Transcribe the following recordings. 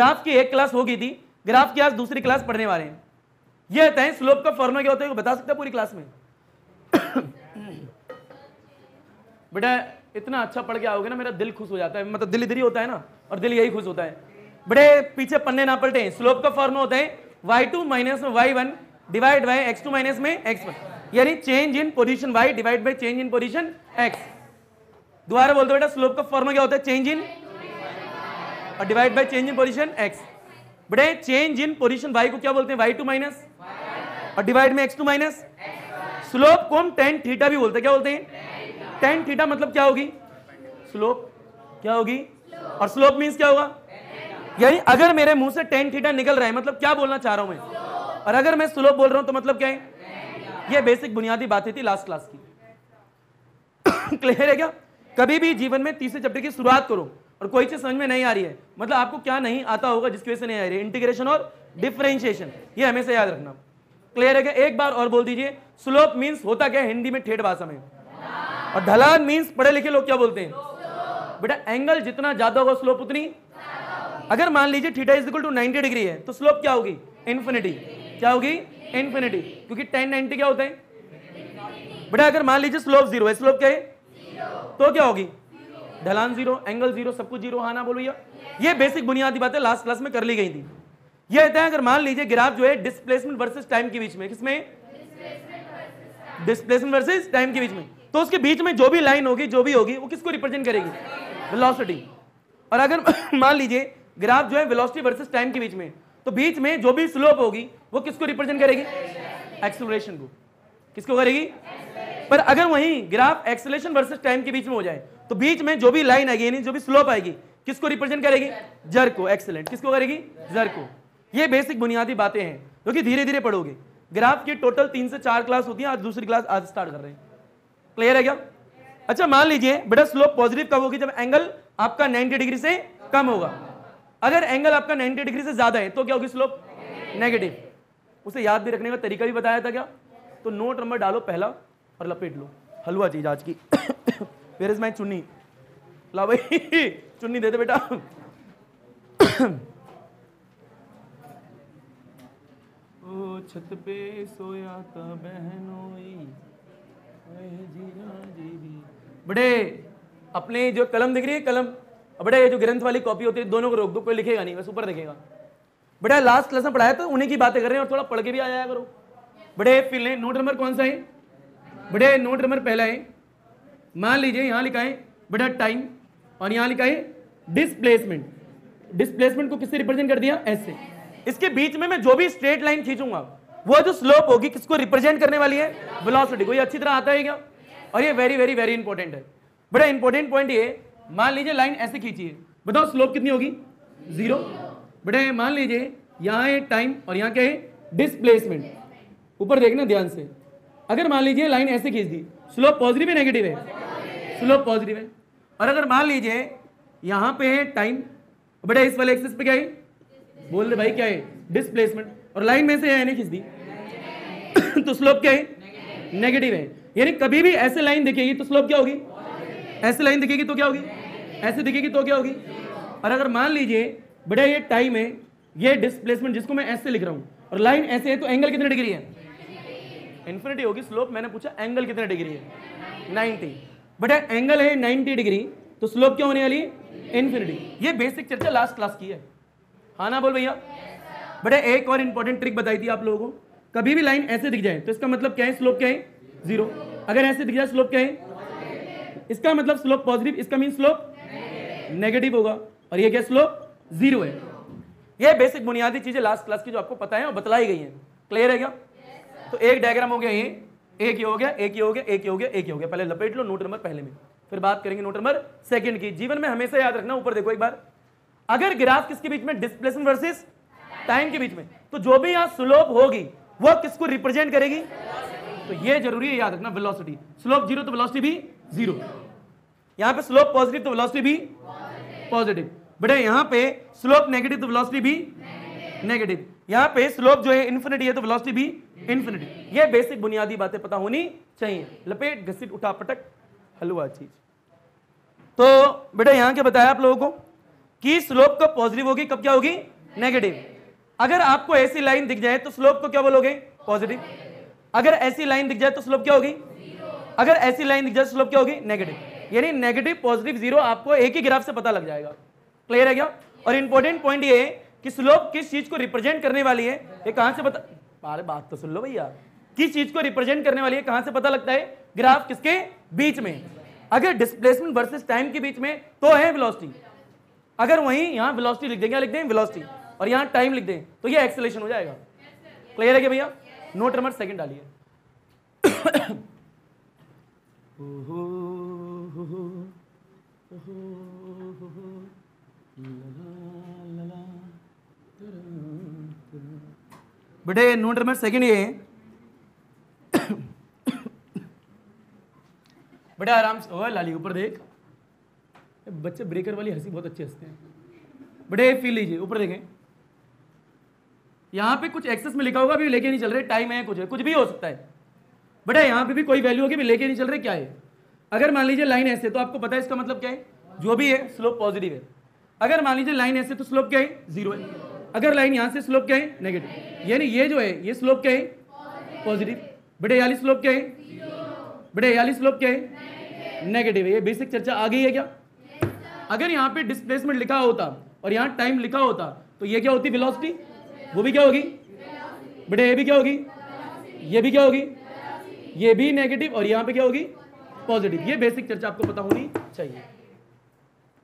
Graph की एक class हो गई थी, ग्राफ की आज दूसरी क्लास पढ़ने वाले हैं। ये बताएं स्लोप का फॉर्मूला क्या होता है, बता सकते हैं पूरी क्लास में? बेटा इतना अच्छा पढ़ के आओगे ना, मेरा दिल खुश हो जाता है, मतलब दिल इधर ही होता है ना, और दिल यही खुश होता है। बड़े पीछे पन्ने ना पलटे। स्लोप का फॉर्मूला होता है y2 minus y1 divide by x2 minus में x1, यानी change in position y divide by change in position x। दोबारा बोल दो बेटा, स्लोप का फॉर्मूला क्या होता है? चेंज इन और divide by change in position x। बेटे चेंज इन पोजीशन y को क्या बोलते हैं? y2 माइनस और डिवाइड में x2 माइनस। स्लोप को हम tan थीटा भी बोलते हैं। क्या बोलते हैं? tan थीटा मतलब क्या होगी? स्लोप क्या होगी? और स्लोप मींस क्या होगा? यानी अगर मेरे मुंह से tan थीटा निकल रहा है मतलब क्या बोलना चाह रहा हूं मैं, और अगर मैं स्लोप बोल रहा हूं तो मतलब क्या है? ये बेसिक बुनियादी बातें थी लास्ट क्लास की। क्लियर है क्या? कभी भी जीवन में तीसरे चैप्टर की शुरुआत करो और कोई चीज समझ में नहीं आ रही है, मतलब आपको क्या नहीं आता होगा जिसकी वजह से नहीं आ रही है, इंटीग्रेशन और डिफरेंशिएशन, ये हमेशा याद रखना। क्लियर है क्या? एक बार और बोल दीजिए, स्लोप मींस होता क्या है हिंदी में, ठेठ भाषा में, और ढलान मींस पढ़े लिखे लोग क्या बोलते हैं? बेटा एंगल जितना ज्यादा होगा स्लोप उतनी। अगर मान लीजिए theta is equal to 90 degree है तो स्लोप क्या होगी? इन्फिनिटी। क्या होगी? इन्फिनिटी, क्योंकि tan 90 क्या होता है? बेटा अगर मान लीजिए स्लोप जीरो है, स्लोप क्या है? तो क्या होगी? ढलान जीरो, एंगल जीरो, सब कुछ जीरो। हाँ ना बोलो। ये बेसिक बुनियादी बातें लास्ट क्लास में कर ली गई थी। ये कहता है अगर मान लीजिए ग्राफ जो है डिस्प्लेसमेंट वर्सेस टाइम के बीच में, किसमें? डिस्प्लेसमेंट वर्सेस टाइम के बीच में, तो उसके बीच में जो भी लाइन होगी, जो भी होगी, वो किसको रिप्रेजेंट करेगी? वेलोसिटी। और अगर मान लीजिए ग्राफ जो है वेलोसिटी वर्सेस टाइम के बीच में, तो बीच में जो भी स्लोप होगी वो किसको रिप्रेजेंट करेगी? एक्सेलरेशन को। किसको करेगी? पर अगर वहीं ग्राफ एक्सेलरेशन वर्सेस टाइम के बीच में हो जाए तो बीच में जो भी लाइन आएगी यानी जो भी स्लोप आएगी किसको रिप्रेजेंट करेगी? जर को। एक्सेलेंट। किसको करेगी? जर को। ये बेसिक बुनियादी बातें हैं जो कि धीरे धीरे पढ़ोगे। ग्राफ की टोटल 3 से 4 क्लास होती है, आज दूसरी क्लास आज स्टार्ट कर रहे हैं। क्लियर है क्या? अच्छा मान लीजिए बेटा स्लोप पॉजिटिव कब होगी? जब एंगल आपका 90 डिग्री से कम होगा। अगर एंगल आपका 90 डिग्री से ज्यादा है तो क्या होगी? Slope negative. उसे याद भी रखने का तरीका भी बताया था क्या? तो नोट नंबर डालो पहला और लपेट लो। हलवा चीज आज की। वेयर इज माय चुन्नी? ला भाई चुन्नी दे दे बेटा। ओ छत पे सोया था बहनोई। बड़े अपने जो कलम दिख रही है, कलम, बड़े ये जो ग्रंथ वाली कॉपी होती है दोनों को रोक दो, कोई लिखेगा नहीं, बस ऊपर देखेगा। बड़ा लास्ट क्लास में पढ़ाया तो उन्हीं की बातें कर रहे हैं और थोड़ा पढ़ के भी आ जाया करो। बड़े फिल है। नोट नंबर कौन सा है? बड़े नोट नंबर पहला है। मान लीजिए यहां लिखा है बड़ा टाइम और यहां लिखा है डिस्प्लेसमेंट। डिस्प्लेसमेंट को किससे रिप्रेजेंट कर दिया? ऐसे। इसके बीच में मैं जो भी स्ट्रेट लाइन खींचूंगा वो जो स्लोप होगी किसको रिप्रेजेंट करने वाली है? वेलोसिटी को। ये अच्छी तरह आता है क्या? और ये वेरी वेरी वेरी इंपॉर्टेंट है। बड़ा इंपॉर्टेंट पॉइंट ये, मान लीजिए लाइन ऐसे खींचिए, बताओ स्लोप कितनी होगी? 0। बड़े मान लीजिए यहाँ है टाइम और यहाँ क्या है? डिस्प्लेसमेंट। ऊपर देखना ध्यान से। अगर मान लीजिए लाइन ऐसे खींच दी, स्लोप पॉजिटिव है नेगेटिव है? स्लोप पॉजिटिव है। और अगर मान लीजिए यहाँ पे है टाइम, बड़े इस वाले एक्सिस पे क्या है? बोल दे भाई क्या है? डिस्प्लेसमेंट। और लाइन में से नहीं खींच दी तो स्लोप क्या है? नेगेटिव है। यानी कभी भी ऐसे लाइन दिखेगी तो स्लोप क्या होगी? ऐसे लाइन दिखेगी तो क्या होगी? ऐसे दिखेगी तो क्या होगी? और अगर मान लीजिए बड़ा ये टाइम है, ये डिस्प्लेसमेंट जिसको मैं ऐसे लिख रहा हूं, और लाइन ऐसे है, तो एंगल कितने डिग्री है? इन्फिनिटी होगी। स्लोप मैंने पूछा एंगल कितने डिग्री है? 90। बड़ा एंगल है 90 डिग्री, तो स्लोप क्या होने वाली है? इन्फिनिटी। ये बेसिक चर्चा लास्ट क्लास की है। हाँ ना बोल भैया? बड़ा एक और इंपॉर्टेंट ट्रिक बताई थी आप लोगों को। कभी भी लाइन ऐसे दिख जाए तो इसका मतलब क्या है? स्लोप क्या है? 0। अगर ऐसे दिख जाए स्लोप क्या है? इसका मतलब स्लोप पॉजिटिव, इसका मीन स्लोप नेगेटिव होगा। और ये क्या? स्लोप 0 है। ये बेसिक बुनियादी चीजें लास्ट क्लास की जो आपको पता है और बतलाई गई हैं। क्लियर है क्या? तो एक डायग्राम हो गया, ये एक ही हो गया, एक ही हो गया, एक ही हो गया, एक ही हो गया। पहले लपेट लो नोट नंबर पहले में, फिर बात करेंगे नोट नंबर सेकंड की। जीवन में हमेशा याद रखना, ऊपर देखो एक बार, अगर ग्राफ किसके बीच में? डिस्प्लेसमेंट वर्सेस टाइम के बीच में, तो जो भी यहां स्लोप होगी वो किसको रिप्रेजेंट करेगी? तो ये जरूरी है याद रखना, वेलोसिटी। स्लोप 0 तो वेलोसिटी भी 0। यहां पे स्लोप पॉजिटिव तो वेलोसिटी भी पॉजिटिव। बड़े यहां पे स्लोप नेगेटिव तो वेलोसिटी भी नेगेटिव। यहां पे स्लोप जो है इन्फिनिटी है तो वेलोसिटी भी इन्फिनिटी। ये बेसिक बुनियादी बातें पता होनी चाहिए। लपेट घसीट उठा पटक हलवा चीज। तो बेटा यहां क्या बताया आप लोगों को कि स्लोप कब पॉजिटिव होगी, कब क्या होगी? नेगेटिव। अगर आपको ऐसी लाइन दिख जाए तो स्लोप को क्या बोलोगे? पॉजिटिव। अगर ऐसी लाइन दिख जाए तो स्लोप क्या होगी? अगर ऐसी लाइन दिख जाए तो स्लोप क्या होगी? नेगेटिव। यानी नेगेटिव, पॉजिटिव, जीरो आपको एक ही ग्राफ से पता लग जाएगा। क्लियर है क्या? और इंपॉर्टेंट पॉइंट ये है कि स्लोप किस चीज को रिप्रेजेंट करने वाली है, ये कहां से पता, अरे बात तो सुन लो भैया, किस चीज को रिप्रेजेंट करने वाली है कहां से पता लगता है? ग्राफ किसके बीच में? अगर डिस्प्लेसमेंट वर्सेस टाइम के बीच में तो है वेलोसिटी। अगर वहीं यहां वेलोसिटी लिख दें, क्या लिख दें? वेलोसिटी, और यहां टाइम लिख दें तो ये एक्सेलरेशन हो जाएगा। क्लियर है क्या भैया? नोट नंबर सेकंड डालिए। बेटे नोट नंबर सेकंड ये बेटा आराम से, ओए लाली ऊपर देख, बच्चे ब्रेकर वाली हंसी बहुत अच्छी हंसते हैं। बेटे फील लीजिए, ऊपर देखें, यहां पे कुछ एक्सेस में लिखा होगा, अभी लेके नहीं चल रहे, टाइम है, कुछ भी हो सकता है। बेटा यहां पे भी कोई वैल्यू होगी, भी लेके नहीं चल रहे, क्या है? अगर मान लीजिए लाइन ऐसे, तो आपको पता है इसका मतलब क्या है? जो भी है स्लोप पॉजिटिव है। अगर मान लीजिए लाइन ऐसे तो स्लोप क्या है? जीरो है। अगर लाइन यहां से स्लोप क्या है? नेगेटिव। यानी ये जो है ये स्लोप क्या है? पॉजिटिव। बेटे ये वाली स्लोप क्या है? बेटे ये वाली स्लोप क्या है? नेगेटिव है। ये बेसिक चर्चा आ गई है क्या? अगर यहाँ पे डिस्प्लेसमेंट लिखा होता और यहाँ टाइम लिखा होता तो ये क्या होती? वेलोसिटी। वो भी क्या होगी? बेटे ये भी क्या होगी? ये भी क्या होगी? ये भी नेगेटिव, और यहाँ पे क्या होगी? पॉजिटिव। ये बेसिक चर्चा आपको पता होनी चाहिए।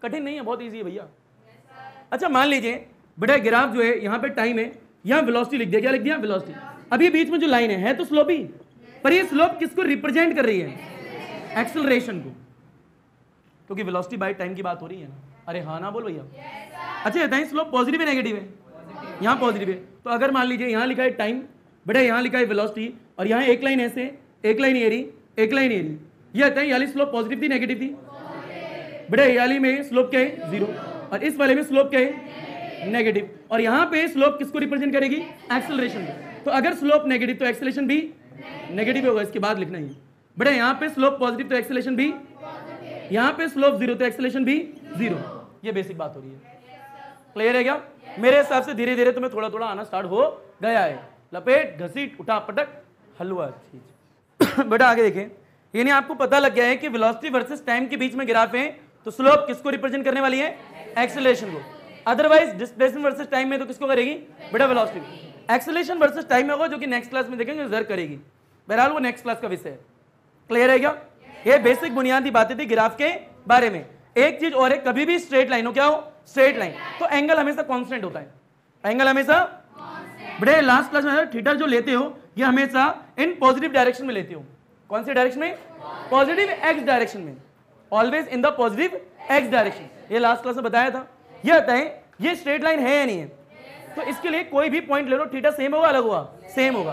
कठिन नहीं है, बहुत इजी है भैया। अच्छा मान लीजिए बेटा ग्राफ जो है यहाँ पे टाइम है, यहाँ वेलोसिटी लिख दिया, क्या लिख दिया? वेलोसिटी। अभी बीच में जो लाइन है तो स्लोप ही, पर ये स्लोप किसको रिप्रेजेंट कर रही है? एक्सेलरेशन को, क्योंकि वेलोसिटी बाय टाइम की बात हो रही है ना। अरे हाँ ना बोल भैया। अच्छा बताइए स्लोप पॉजिटिव है नेगेटिव है? यहाँ पॉजिटिव है। तो अगर मान लीजिए यहाँ लिखा है टाइम, बेटा यहाँ लिखा है वेलोसिटी, और यहाँ एक लाइन ऐसे, एक लाइन एरी, एक लाइन एरी, ये बताइए याली स्लोप पॉजिटिव थी नेगेटिव थी? बेटा याली में स्लोप क्या है? जीरो, और इस वाले में स्लोप क्या है? नेगेटिव। और यहाँ पे स्लोप किसको रिप्रेजेंट करेगी? एक्सेलरेशन को। तो अगर स्लोप नेगेटिव तो एक्सेलरेशन भी नेगेटिव होगा, इसके बाद लिखना ही। बेटा यहाँ पे स्लोप पॉजिटिव तो एक्सेलरेशन भी, यहाँ पे स्लोप जीरो तो एक्सेलरेशन भी जीरो। ये बेसिक बात हो रही है। क्लियर है क्या? मेरे हिसाब से धीरे धीरे तुम्हें थोड़ा थोड़ा आना स्टार्ट हो गया है। लपेट, घसीट, उठा, पटक, हलवा चीज। बेटा आगे देखें, यानी आपको पता लग गया है कि वेलोसिटी वर्सेस टाइम के बीच में ग्राफ है, तो स्लोप किसको रिप्रेजेंट करने वाली है? एक्सेलरेशन को। अदरवाइज डिस्प्लेसमेंट वर्सेस टाइम में तो किसको करेगी? बेटा वेलोसिटी। एक्सेलरेशन वर्सेस टाइम में होगा, जो कि नेक्स्ट क्लास में देखेंगे जरूर करेगी। बहरहाल वो नेक्स्ट क्लास का विषय है। क्लियर है क्या? ये बेसिक बुनियादी बातें थी ग्राफ के बारे में। एक चीज और है, कभी भी स्ट्रेट लाइन हो, क्या हो? स्ट्रेट लाइन, तो एंगल हमेशा कांस्टेंट होता है। एंगल हमेशा बेटे लास्ट क्लास में थीटा जो लेते हो ये हमेशा इन पॉजिटिव डायरेक्शन में लेते हो। कौन से डायरेक्शन में? पॉजिटिव एक्स डायरेक्शन में, always in the positive x direction. ये लास्ट क्लास में बताया था। ये आता है ये स्ट्रेट लाइन है या नहीं है, तो इसके लिए कोई भी पॉइंट ले लो, थीटा सेम होगा अलग होगा? सेम होगा,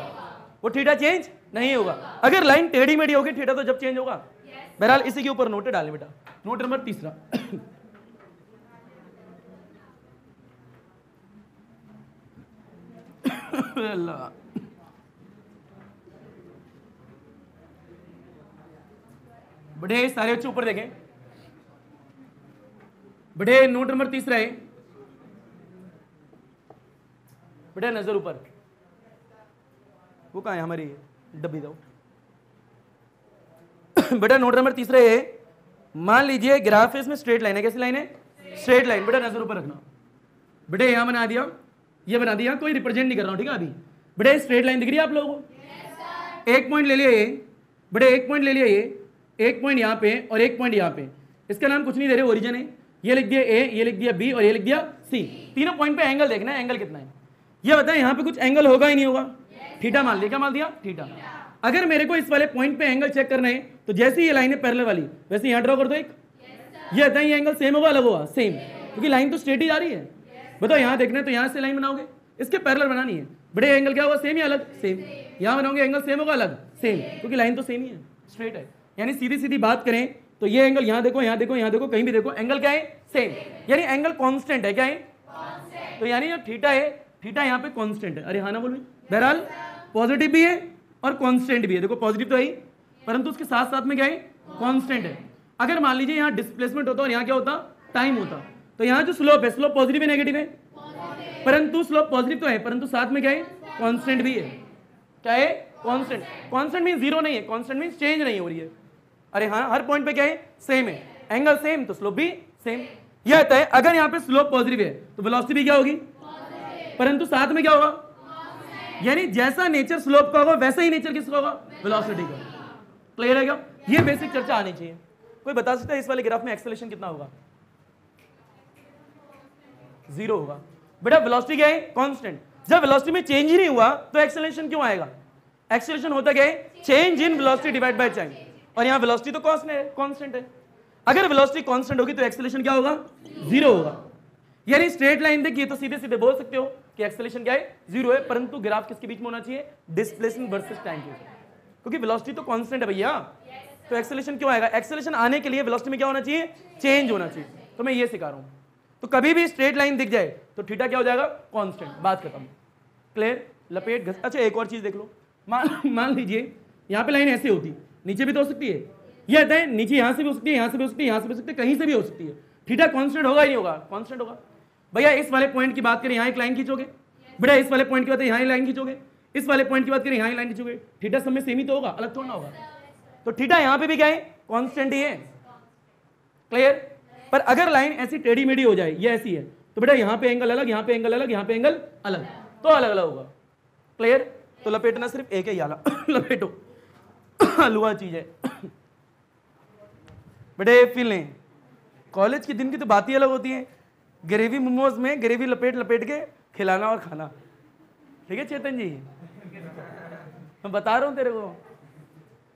वो थीटा चेंज नहीं होगा। अगर लाइन टेढ़ी मेढ़ी होगी थीटा तो जब चेंज होगा। बहरहाल इसी के ऊपर नोट डालें बेटा। नोट नंबर तीसरा, बड़े सारे बच्चे ऊपर देखें। बड़े नोट नंबर तीसरा है, बड़े नजर ऊपर, वो कहाँ है? हमारी डब्बी दो। बेटा नोट नंबर तीसरा है, मान लीजिए ग्राफ है, इसमें स्ट्रेट लाइन है। कैसी लाइन है? Straight line. बेटा नजर ऊपर रखना। बेटे यहां बना दिया, ये बना दिया, कोई रिप्रेजेंट नहीं कर रहा हूं, ठीक है? अभी बेटे स्ट्रेट लाइन दिख रही है आप लोगों को? एक पॉइंट ले लिया ये, बेटे एक पॉइंट ले लिया ये, एक पॉइंट यहाँ पे और एक पॉइंट यहाँ पे। इसका नाम कुछ नहीं दे रहे, ओरिजिन है। ये लिख दिया ए, ये लिख दिया बी और ये लिख दिया सी। तीनों पॉइंट पे एंगल देखना है, एंगल कितना है ये बताएं। यहाँ पे कुछ एंगल होगा ही नहीं होगा? थीटा मान लिया। क्या मान दिया? थीटा। अगर मेरे को इस वाले पॉइंट पे एंगल चेक करना है तो जैसे ये लाइन है पैरेलल वाली, वैसे यहाँ ड्रॉ कर दो एक। ये बताएं ये एंगल सेम होगा अलग होगा? सेम, क्योंकि लाइन तो स्ट्रेट ही जा रही है। बताओ यहाँ देखना है तो यहाँ से लाइन बनाओगे, इसके पैरेलल बनानी है। बड़े एंगल क्या होगा? सेम या अलग? सेम। यहाँ बनाओगे एंगल सेम होगा अलग? सेम, क्योंकि लाइन तो सेम ही है, स्ट्रेट है। यानी सीधी सीधी बात करें तो ये एंगल यहाँ देखो, यहाँ देखो, यहाँ देखो, कहीं भी देखो, एंगल क्या है? सेम। यानी एंगल कांस्टेंट है। क्या है? तो यानी जो थीटा है, थीटा यहाँ पे कांस्टेंट है। अरे हाँ ना बोल। बहरहाल पॉजिटिव भी है और कांस्टेंट भी है। देखो पॉजिटिव तो है ही, परंतु उसके साथ साथ में क्या है? कांस्टेंट है। अगर मान लीजिए यहाँ डिस्प्लेसमेंट होता और यहाँ क्या होता? टाइम होता, तो यहाँ जो स्लोप है, स्लोप पॉजिटिव है नेगेटिव है? परंतु स्लोप पॉजिटिव तो है, परंतु साथ में क्या है, कांस्टेंट भी है। क्या है, कांस्टेंट। कांस्टेंट मीन जीरो नहीं है, कांस्टेंट मीन चेंज नहीं हो रही है। अरे हाँ, हर पॉइंट पे क्या है, सेम है, एंगल सेम तो स्लोप भी सेम। यह होता है अगर यहाँ पे स्लोप पॉजिटिव है तो वेलोसिटी भी क्या होगी, परंतु साथ में क्या होगा, यानी जैसा नेचर स्लोप का होगा वैसा ही नेचर किसका होगा, वेलोसिटी का। क्लियर है क्या? ये बेसिक चर्चा आनी चाहिए। कोई बता सकता है इस वाले ग्राफ में एक्सेलरेशन कितना होगा? 0 होगा। बेटा वेलोसिटी क्या है, कांस्टेंट। जब वेलोसिटी में चेंज ही नहीं हुआ तो एक्सेलरेशन क्यों आएगा? एक्सेलरेशन होता क्या है, change in velocity divide by time, और यहाँ वेलोसिटी तो कांस्टेंट है। अगर वेलोसिटी कांस्टेंट होगी तो एक्सेलरेशन क्या होगा, 0 होगा। यानी स्ट्रेट लाइन देखिए तो सीधे सीधे बोल सकते हो कि एक्सेलरेशन क्या है, 0 है, परंतु ग्राफ किसके बीच में होना चाहिए, डिस्प्लेसमेंट वर्सेस टाइम के, क्योंकि वेलोसिटी तो कांस्टेंट है भैया। तो एक्सेलरेशन क्यों आएगा? एक्सेलरेशन आने के लिए वेलोसिटी में क्या होना चाहिए, चेंज होना चाहिए। तो मैं ये सिखा रहा हूं। तो कभी भी स्ट्रेट लाइन दिख जाए तो थीटा क्या हो जाएगा, कांस्टेंट, बात खत्म। क्लियर? लपेट घस। अच्छा एक और चीज देख लो, मान लीजिए यहाँ पे लाइन ऐसे होती, नीचे भी तो हो सकती है, ये आता है नीचे, यहां से भी हो सकती है, यहां से भी हो सकती है, यहां से भी हो सकती है, कहीं से भी हो सकती है। थीटा कांस्टेंट होगा ही नहीं होगा, कांस्टेंट होगा। भैया इस वाले पॉइंट की बात करें, यहाँ एक लाइन खींचोगे, बेटा इस वाले पॉइंट की बात करें, यहाँ लाइन खींचोगे, इस वाले पॉइंट की बात करें, यहाँ लाइन खींचोगे, थीटा सब में सेम ही तो होगा, अलग थोड़ा ना होगा। तो थीटा यहाँ पे भी क्या है, कांस्टेंट ही है। क्लियर? पर अगर लाइन ऐसी टेढ़ी मेढ़ी हो जाए, ये ऐसी है, तो बेटा यहाँ पे एंगल अलग, यहाँ पे एंगल अलग, यहाँ पे एंगल अलग, तो अलग अलग होगा। क्लियर? तो लपेटना सिर्फ एक है, याला लपेटो, हलवा चीज है। बेटे फील नहीं, कॉलेज के दिन की तो बात ही अलग होती है। ग्रेवी मोमोज में ग्रेवी लपेट लपेट के खिलाना और खाना। ठीक है चेतन जी, मैं बता रहा हूं तेरे को,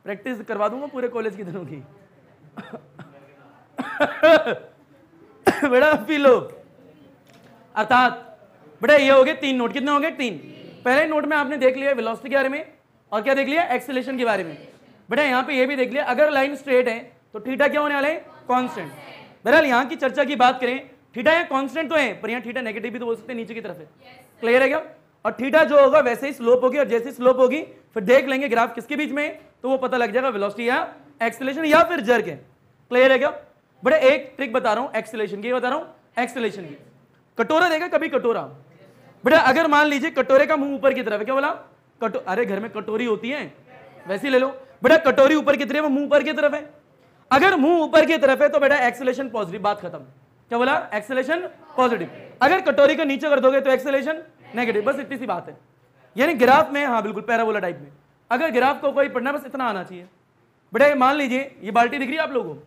प्रैक्टिस करवा दूंगा पूरे कॉलेज के दिनों की। बेटा फील हो। अर्थात बेटा ये हो गए 3 नोट, कितने हो गए, 3। पहले नोट में आपने देख लिया वेलोसिटी के बारे में, और क्या देख लिया, एक्सेलरेशन के बारे में। बेटा यहाँ पे ये भी देख लिया अगर लाइन स्ट्रेट है तो थीटा क्या होने वाला है, कांस्टेंट। बहरहाल यहाँ की चर्चा की बात करें, थीटा यहाँ कांस्टेंट तो है, पर यहाँ थीटा नेगेटिव भी तो बोल सकते हैं, नीचे की तरफ है। क्लियर है क्या? और थीटा जो होगा वैसे ही स्लोप होगी, और जैसे स्लोप होगी फिर देख लेंगे ग्राफ किसके बीच में, तो वो पता लग जाएगा वेलोसिटी या एक्सेलरेशन या फिर जर्क है। क्लियर है क्या? बड़े एक ट्रिक बता रहा हूँ एक्सेलरेशन की, बता रहा हूँ एक्सेलरेशन की। कटोरा देखा कभी, कटोरा? बेटा अगर मान लीजिए कटोरे का मुंह ऊपर की तरफ है, क्या बोला, अरे घर में कटोरी होती है वैसी ले लो। बेटा कटोरी ऊपर की तरफ है, मुंह ऊपर की तरफ है। अगर मुंह ऊपर की तरफ है तो बेटा एक्सेलरेशन पॉजिटिव, बात खत्म। क्या बोला, एक्सेलरेशन पॉजिटिव। अगर कटोरी को नीचे कर दोगे तो एक्सेलरेशन नेगेटिव, बस इतनी सी बात है। यानी ग्राफ में, हाँ बिल्कुल पैराबोला टाइप में, अगर ग्राफ को कोई पढ़ना बस इतना आना चाहिए। बेटा मान लीजिए ये बाल्टी दिख रही है आप लोगों को,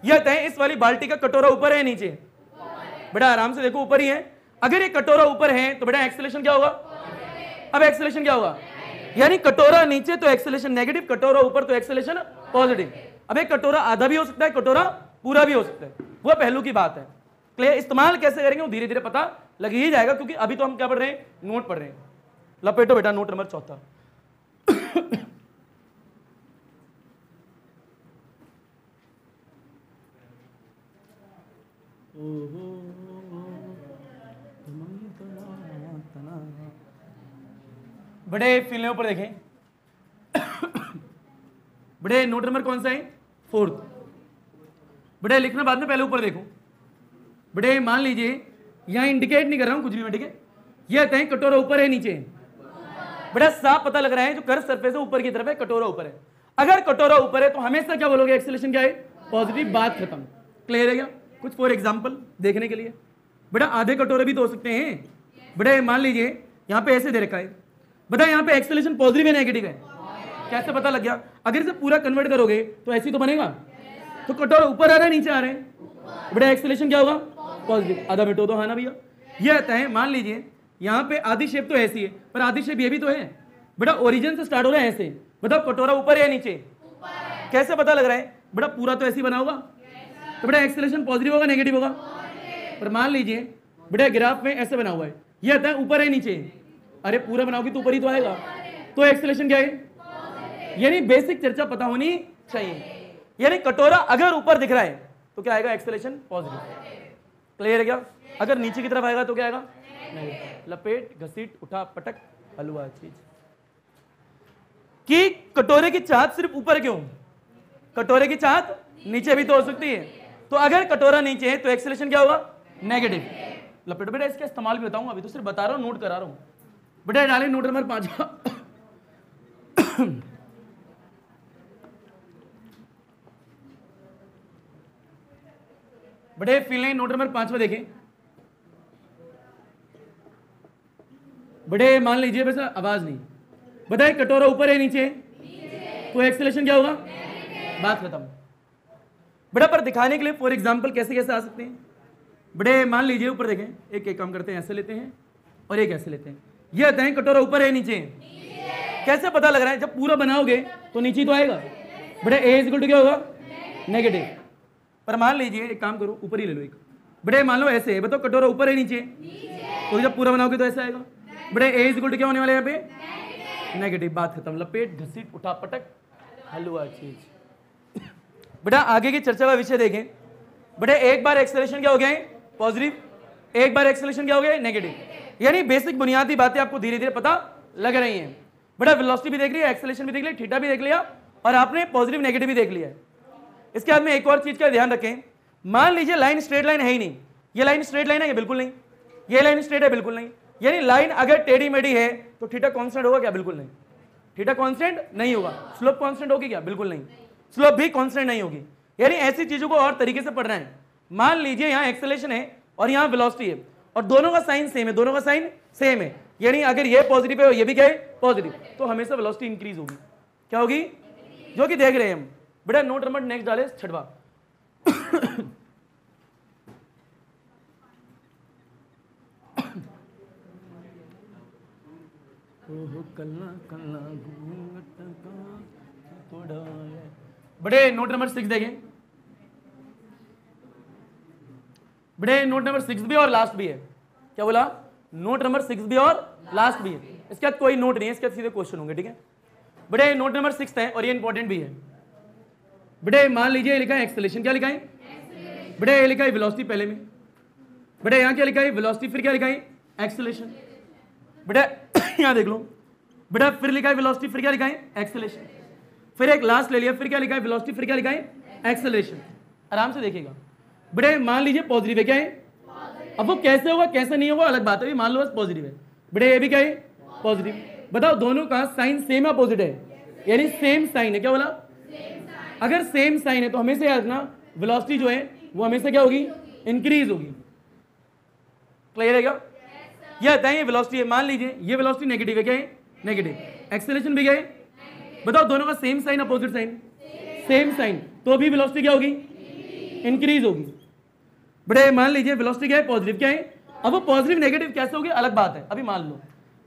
यह तय इस वाली बाल्टी का कटोरा ऊपर है नीचे, बेटा आराम से देखो ऊपर ही है। अगर ये कटोरा ऊपर है तो बेटा एक्सेलरेशन क्या होगा, अब एक्सेलरेशन क्या होगा, यानी कटोरा नीचे तो एक्सेलरेशन नेगेटिव, कटोरा ऊपर तो एक्सेलरेशन पॉजिटिव। अब एक कटोरा आधा भी हो सकता है, कटोरा पूरा भी हो सकता है, वो पहलू की बात है। क्लियर? इस्तेमाल कैसे करेंगे वो धीरे धीरे पता लग ही जाएगा, क्योंकि अभी तो हम क्या पढ़ रहे हैं, नोट पढ़ रहे हैं। लपेटो बेटा नोट नंबर 4। बड़े फिल्म ऊपर देखें, बड़े नोट नंबर कौन सा है, 4। बड़े लिखना बाद में, पहले ऊपर देखो। बड़े मान लीजिए यहां इंडिकेट नहीं कर रहा हूं कुछ भी मैं, ठीक है, ये कहते हैं कटोरा ऊपर है नीचे, बड़ा साफ पता लग रहा है जो कर्व सरफेस है ऊपर की तरफ है, कटोरा ऊपर है। अगर कटोरा ऊपर है तो हमेशा क्या बोलोगे, एक्सेलरेशन क्या है, पॉजिटिव, बात खत्म। क्लियर है क्या? कुछ फॉर एग्जांपल देखने के लिए, बेटा आधे कटोरे भी तो हो सकते हैं। बेटा मान लीजिए यहाँ पे ऐसे दे रखा है, बता यहाँ पे एक्सेलरेशन पॉजिटिव है नेगेटिव है, कैसे पता लग गया? अगर इसे पूरा कन्वर्ट करोगे तो ऐसे ही तो बनेगा, तो कटोरा ऊपर आ रहा है नीचे आ रहे हैं, बेटा एक्सेलरेशन क्या होगा, पॉजिटिव। आधा मिनट हो तो, हाँ ना भैया? ये आता है, मान लीजिए यहाँ पे आधी शेप तो ऐसी है, पर आधी शेप ये भी तो है। बेटा ओरिजिन से स्टार्ट हो रहा है ऐसे, बताओ कटोरा ऊपर है नीचे, कैसे पता लग रहा है? बेटा पूरा तो ऐसे ही बना होगा, तो बेटा एक्सेलरेशन पॉजिटिव होगा नेगेटिव होगा? पर मान लीजिए बेटा ग्राफ में ऐसे बना हुआ है, ये आता है ऊपर है नीचे, अरे पूरा बनाओगे तो ऊपर ही तो आएगा, तो एक्सेलरेशन क्या है? यानी बेसिक चर्चा पता होनी चाहिए। यानी कटोरा अगर ऊपर दिख रहा है तो क्या आएगा, एक्सेलरेशन पॉजिटिव। क्लियर है क्या? अगर नीचे की तरफ आएगा तो क्या आएगा, लपेट, घसीट, उठा, पटक, हलवा चीज। कि कटोरे की चाहत सिर्फ ऊपर क्यों, कटोरे की चाहत नीचे भी तो हो सकती है। तो अगर कटोरा नीचे है तो एक्सेलरेशन क्या होगा, नेगेटिव। लपेटो बेटा, इसका इस्तेमाल भी बताऊंगा, अभी तो सिर्फ बता रहा हूँ, नोट करा रहा हूँ। बेटा डालें नोट नंबर 5। बेटे फिल नोट नंबर 5 में देखें। बेटे मान लीजिए, बस आवाज नहीं, बताए कटोरा ऊपर है नीचे, तो एक्सेलेरेशन क्या होगा? बात खत्म। बेटा पर दिखाने के लिए फॉर एग्जांपल कैसे कैसे आ सकते हैं। बेटे मान लीजिए ऊपर देखें, एक एक काम करते हैं, ऐसे लेते हैं और एक ऐसे लेते हैं। ये बताएं कटोरा ऊपर है नीचे, कैसे पता लग रहा है? जब पूरा बनाओगे तो नीचे तो आएगा। बेटा ए इज इक्वल टू क्या होगा? नेगेटिव। पर मान लीजिए एक काम करो, ऊपर ही ले लो एक। बेटे मान लो ऐसे है, बताओ कटोरा ऊपर है नीचे, तो जब पूरा बनाओगे तो ऐसा आएगा। बेटे ए इज इक्वल टू क्या होने वाला है यहाँ पे? नेगेटिव। बात खत्म। लपेट घसीट उठा पटक हलवा चीज। बेटा आगे की चर्चा का विषय देखें। बेटा एक बार एक्सेलरेशन क्या हो गया है? पॉजिटिव। एक बार एक्सेलरेशन क्या हो गया है? नेगेटिव। यानी बेसिक बुनियादी बातें आपको धीरे धीरे पता लग रही हैं। बेटा वेलोसिटी भी देख लिया, एक्सेलरेशन भी देख लिया, थीटा भी देख लिया और आपने पॉजिटिव नेगेटिव भी देख लिया है। इसके बाद में एक और चीज का ध्यान रखें। मान लीजिए लाइन स्ट्रेट लाइन है ही नहीं, ये लाइन स्ट्रेट लाइन है ये बिल्कुल नहीं, ये लाइन स्ट्रेट है बिल्कुल नहीं। यानी लाइन अगर टेढ़ी मेढ़ी है तो थीटा कांस्टेंट होगा क्या? बिल्कुल नहीं। थीटा कांस्टेंट नहीं होगा। स्लोप कांस्टेंट होगी क्या? बिल्कुल नहीं। स्लोप भी कांस्टेंट नहीं होगी। यानी ऐसी चीजों को और तरीके से पढ़ना है। मान लीजिए यहाँ एक्सेलरेशन है और यहाँ वेलोसिटी है और दोनों का साइन सेम है, दोनों का साइन सेम है। यानी अगर ये पॉजिटिव है और ये भी क्या है? पॉजिटिव, तो हमेशा वेलोसिटी इंक्रीज होगी। क्या होगी? जो कि देख रहे हैं हम। बेटा नोट नंबर नेक्स्ट डाले 6वां। बड़े नोट नंबर 6 देखें। बड़े नोट नंबर 6 भी और लास्ट भी है। क्या बोला? नोट नंबर 6 भी और लास्ट भी है। इसके बाद कोई नोट नहीं है, इसके बाद सीधे क्वेश्चन होंगे। ठीक है बड़े नोट नंबर 6 है और ये इंपॉर्टेंट भी है। बड़े मान लीजिए लिखा है एक्सेलरेशन, क्या लिखा है? बड़े ये लिखा है वेलोसिटी पहले में। बड़े यहाँ क्या लिखा है? वेलोसिटी, फिर क्या लिखा है? एक्सेलरेशन। बेटा यहाँ देख लो, बेटा फिर लिखा है वेलोसिटी, फिर क्या लिखा है? एक्सेलरेशन। फिर एक लास्ट ले लिया, फिर क्या लिखा है? वेलोसिटी, फिर क्या लिखा है? एक्सेलरेशन। आराम से देखिएगा। बेटे मान लीजिए पॉजिटिव है, क्या है? अब वो कैसे होगा कैसे नहीं होगा अलग बात है, मान लो बस पॉजिटिव है। बेटे ये भी क्या है? पॉजिटिव। बताओ दोनों का साइन सेम अपोजिट है, यानी सेम साइन है। क्या बोला? अगर सेम साइन है तो हमेशा याद रखना वेलोसिटी जो है वो हमेशा क्या होगी? इंक्रीज होगी। क्लियर है क्या? ये बताइए वेलोसिटी है, मान लीजिए ये वेलोसिटी नेगेटिव है, क्या है? नेगेटिव। एक्सेलरेशन भी क्या है? बताओ दोनों का same sine opposite sine, same sine, तो भी वेलोसिटी क्या होगी? इंक्रीज होगी। बड़े मान लीजिए वेलोसिटी क्या है? पॉजिटिव। क्या है? अब वो पॉजिटिव नेगेटिव कैसे होगी अलग बात है, अभी मान लो।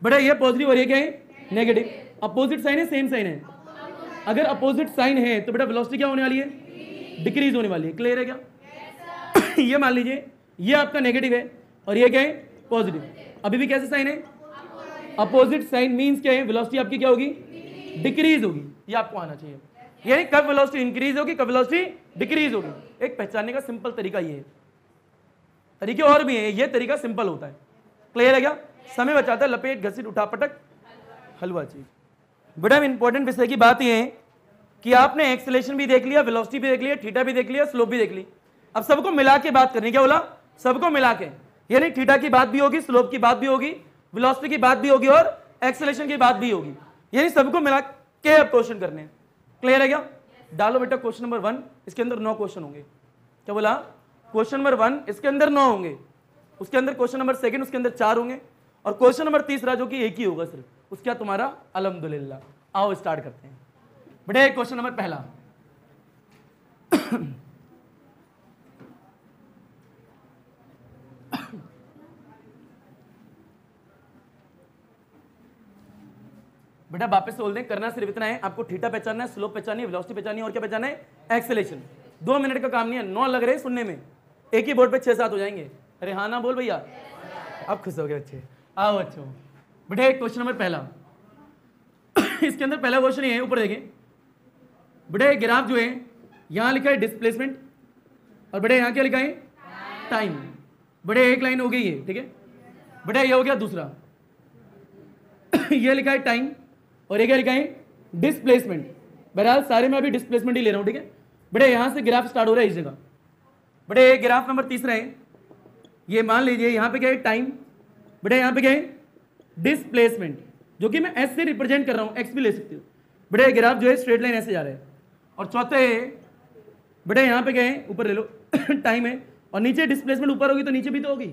बड़े ये पॉजिटिव और ये क्या है? नेगेटिव। अपोजिट साइन है सेम साइन है? अगर अपोजिट साइन है तो बेटा वेलोसिटी क्या होने वाली है? डिक्रीज होने वाली है। क्लियर है क्या? ये मान लीजिए ये आपका नेगेटिव है और ये क्या है? पॉजिटिव। अभी भी कैसे साइन है? अपोजिट साइन मींस क्या है? वेलोसिटी आपकी क्या होगी? डिक्रीज होगी। ये आपको आना चाहिए। यानी कब वेलोसिटी इंक्रीज होगी, कब वेलोसिटी डिक्रीज होगी। एक पहचानने का सिंपल तरीका ये है, तरीके और भी हैं, ये तरीका सिंपल होता है। क्लियर है क्या? समय बचाता है। लपेट घसीट उठा पटक हलवा चीज। बड़ा इंपॉर्टेंट विषय की बात ये है कि आपने एक्सेलरेशन भी देख लिया, वेलोसिटी भी देख लिया, थीटा भी देख लिया, स्लोप भी देख ली। अब सबको मिला के बात करनी। क्या बोला? सबको मिला के, यानी थीटा की बात भी होगी, स्लोप की बात भी होगी, वेलोसिटी की बात भी होगी और एक्सेलरेशन की बात भी होगी। यानी सबको मिला के अब क्वेश्चन करने हैं। क्लियर है क्या? डालो बेटा क्वेश्चन नंबर 1, इसके अंदर 9 क्वेश्चन होंगे। क्या बोला? क्वेश्चन नंबर 1 इसके अंदर 9 होंगे, उसके अंदर क्वेश्चन नंबर 2 उसके अंदर 4 होंगे और क्वेश्चन नंबर 3 जो कि एक ही होगा सिर्फ, उसका तुम्हारा अल्हम्दुलिल्लाह। आओ स्टार्ट करते हैं। बेटे क्वेश्चन नंबर पहला। बेटा वापस से बोल दें, करना सिर्फ इतना है, आपको थीटा पहचानना है, स्लोप पहचानी है, वेलोसिटी पहचानी है और क्या पहचाना है? एक्सेलरेशन। 2 मिनट का काम नहीं है। 9 लग रहे हैं सुनने में, एक ही बोर्ड पे 6-7 हो जाएंगे। अरे हाँ ना बोल भैया, आप खुश हो गए बच्चे। आओ बच्चों, बेटे क्वेश्चन नंबर पहला। इसके अंदर पहला क्वेश्चन ये है, ऊपर देखें। बेटे ग्राफ जो है यहाँ लिखा है डिस्प्लेसमेंट और बेटे यहाँ क्या लिखा है? टाइम। बेटे एक लाइन हो गई है, ठीक है। बेटे ये हो गया दूसरा। ये लिखा है टाइम और ये क्या लिखा है? डिस्प्लेसमेंट। बहरहाल सारे में अभी डिस्प्लेसमेंट ही ले रहा हूँ, ठीक है। बेटे यहाँ से ग्राफ स्टार्ट हो रहा है इस जगह। बेटे ग्राफ नंबर तीसरा है, ये मान लीजिए यहाँ पे क्या है टाइम, बेटा यहाँ पे क्या है डिस्प्लेसमेंट, जो कि मैं एस से रिप्रेजेंट कर रहा हूँ, एक्स भी ले सकते हो। बेटा ग्राफ जो है स्ट्रेट लाइन ऐसे जा रहा है। और चौथा है बेटा यहाँ पे क्या है, ऊपर ले लो टाइम है, और नीचे डिस्प्लेसमेंट ऊपर होगी तो नीचे भी तो होगी।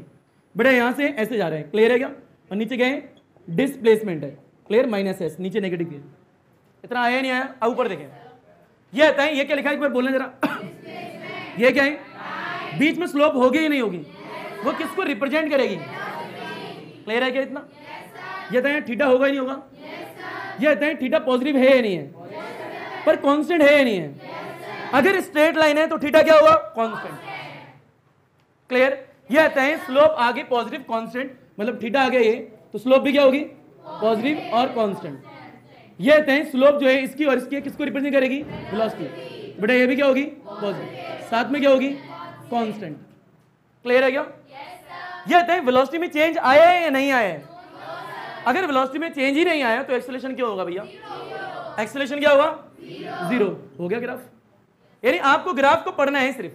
बेटा यहाँ से ऐसे जा रहे हैं, क्लियर है क्या? और नीचे क्या है डिस्प्लेसमेंट है, क्लियर, माइनस एस, नीचे नेगेटिव है। इतना आया नहीं आया? अब ऊपर देखें, ये आता है, ये क्या लिखा है एक बार बोलना जरा ये क्या है? बीच में स्लोप होगी ही नहीं होगी, वो किसको रिप्रेजेंट करेगी? क्लियर है क्या इतना? ये आता है थीटा होगा ही नहीं होगा? ये आता है थीटा पॉजिटिव है या नहीं है, पर कांस्टेंट है या नहीं है? अगर स्ट्रेट लाइन है तो थीटा क्या होगा? कांस्टेंट। क्लियर? ये आता है स्लोप आगे पॉजिटिव कांस्टेंट, मतलब थीटा आगे ये तो स्लोप भी क्या होगी? पॉजिटिव और कांस्टेंट। ये आता है स्लोप जो है इसकी और इसकी किसको रिप्रेजेंट करेगी? वेलोसिटी। बेटा ये भी क्या होगी? पॉजिटिव, साथ में क्या होगी? कांस्टेंट। क्लियर है क्या? ये आता है वेलोसिटी में चेंज आया है या नहीं आया है? अगर वेलोसिटी में चेंज ही नहीं आया तो एक्सेलरेशन क्या होगा भैया? एक्सेलरेशन क्या होगा? जीरो। हो गया ग्राफ। यानी आपको ग्राफ को पढ़ना है सिर्फ।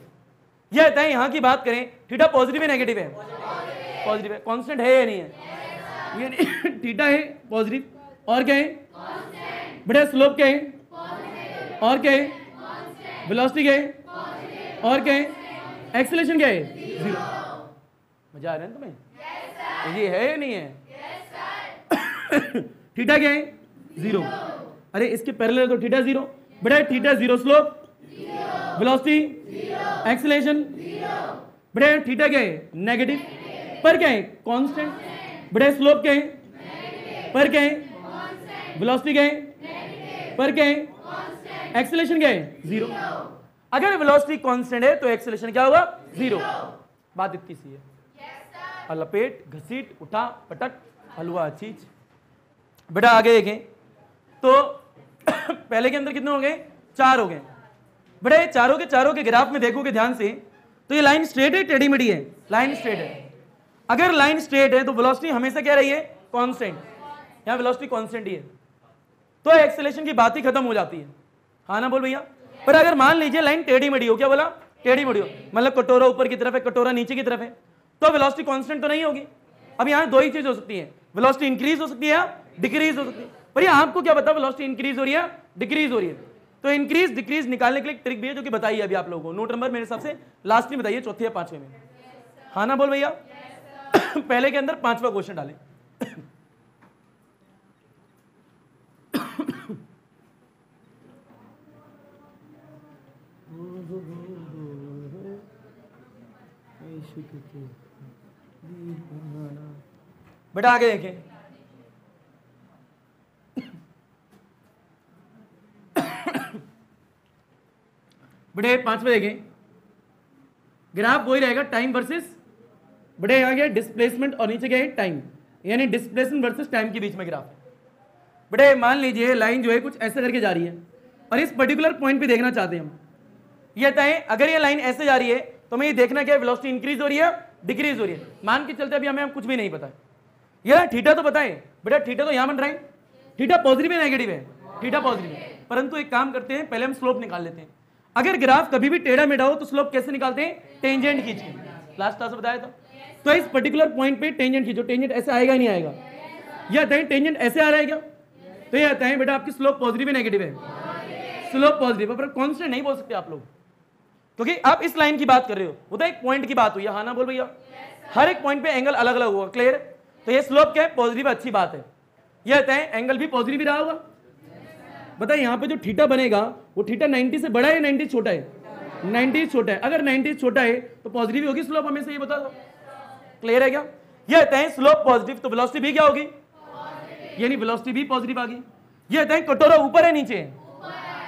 यह आता है यहाँ की बात करें, थीटा पॉजिटिव है नेगेटिव है? पॉजिटिव है। कांस्टेंट है या नहीं है? ये थीटा है पॉजिटिव, और क्या है? बेटा स्लोप क्या है? और क्या है? वेलोसिटी क्या है? और क्या है? एक्सेलरेशन क्या है? जीरो। मजा आ रहा है तुम्हें? ये है या नहीं है? थीटा क्या है? जीरो। अरे इसके पैरेलल तो थीटा जीरो। बेटा theta zero, slope, velocity, acceleration. बेटा थीटा क्या है? नेगेटिव, पर क्या है? कांस्टेंट। बेटा स्लोप क्या है? पर क्या है? वेलोसिटी क्या है? पर क्या है? एक्सेलरेशन क्या है? जीरो। अगर वेलोसिटी कांस्टेंट है तो एक्सेलरेशन क्या होगा? जीरो। बात इतनी सी है। लपेट, घसीट, उठा, पटक, हलवा चीज। बेटा आगे देखें तो पहले के अंदर कितने हो गए? 4 हो गए। बेटा ये चारों के ग्राफ में देखोगे ध्यान से तो ये लाइन स्ट्रेट है टेढ़ी मेढ़ी है? लाइन स्ट्रेट है। अगर लाइन स्ट्रेट है तो वेलोसिटी हमेशा क्या रही है? कांस्टेंट। यहाँ वेलोसिटी कांस्टेंट ही है तो एक्सेलरेशन की बात ही खत्म हो जाती है। हाँ ना बोल भैया? पर अगर मान लीजिए लाइन टेढ़ी मेढ़ी हो, क्या बोला? टेढ़ी मेढ़ी हो, मतलब कटोरा ऊपर की तरफ है, कटोरा नीचे की तरफ है, तो वेलोसिटी कांस्टेंट तो नहीं होगी। अब यहाँ दो ही चीज हो सकती है, वेलोसिटी इंक्रीज हो सकती है या डिक्रीज हो सकती है। पर ये आपको क्या पता वेलोसिटी इंक्रीज हो रही है डिक्रीज हो रही है? तो इंक्रीज डिक्रीज निकालने के लिए ट्रिक भी है जो कि बताइए अभी आप लोगों को। नोट नंबर मेरे हिसाब से लास्ट में बताइए, चौथे या पांचवें में। हाँ ना बोल भैया? पहले के अंदर 5वां क्वेश्चन डालें। बेटा आगे देखें, बड़े 5वें देखें, ग्राफ वही रहेगा टाइम वर्सेस, बड़े यहाँ गया डिस्प्लेसमेंट और नीचे गया टाइम, यानी डिस्प्लेसमेंट वर्सेस टाइम के बीच में ग्राफ। बड़े मान लीजिए लाइन जो है कुछ ऐसे करके जा रही है और इस पर्टिकुलर पॉइंट पे देखना चाहते हैं हम। ये बताएं अगर ये लाइन ऐसे जा रही है तो हमें ये देखना क्या है, वेलोसिटी इंक्रीज हो रही है डिक्रीज हो रही है। मान के चलते अभी हमें कुछ भी नहीं पता है। ये थीटा तो पता है, बेटा थीटा तो यहाँ बन रहा है, थीटा पॉजिटिव है नेगेटिव है? थीटा पॉजिटिव है। परंतु एक काम करते हैं, पहले हम स्लोप निकाल लेते हैं। अगर ग्राफ कभी भी टेढ़ा मेढ़ा हो तो स्लोप कैसे निकालते हैं? टेंजेंट खींच के। लास्ट क्लास में बताया था। तो इस पर्टिकुलर पॉइंट पे टेंजेंट खींचो। टेंजेंट ऐसे आएगा ही नहीं आएगा? यह आता है टेंजेंट ऐसे आ रहा है क्या? तो ये आता है बेटा आपकी स्लोप पॉजिटिव है नेगेटिव है? स्लोप पॉजिटिव है, पर कांस्टेंट नहीं बोल सकते आप लोग, क्योंकि आप इस लाइन की बात कर रहे हो, वो तो एक पॉइंट की बात हुई है। हाँ ना बोल भैया? हर एक पॉइंट पे एंगल अलग अलग होगा। क्लियर? तो ये स्लोप क्या है? पॉजिटिव, अच्छी बात है। ये आता है एंगल भी पॉजिटिव ही रहा होगा। बताइए यहाँ पे जो थीटा बनेगा वो थीटा 90 से बड़ा है 90 छोटा है? 90 छोटा है। अगर 90 छोटा है तो पॉजिटिव होगी स्लोप, हमेशा ये बता दो। क्लियर है क्या? ये आता है स्लोप पॉजिटिव तो वेलोसिटी भी क्या होगी? यानी वेलोसिटी भी पॉजिटिव आ गई। ये आता है कटोरा ऊपर है नीचे है?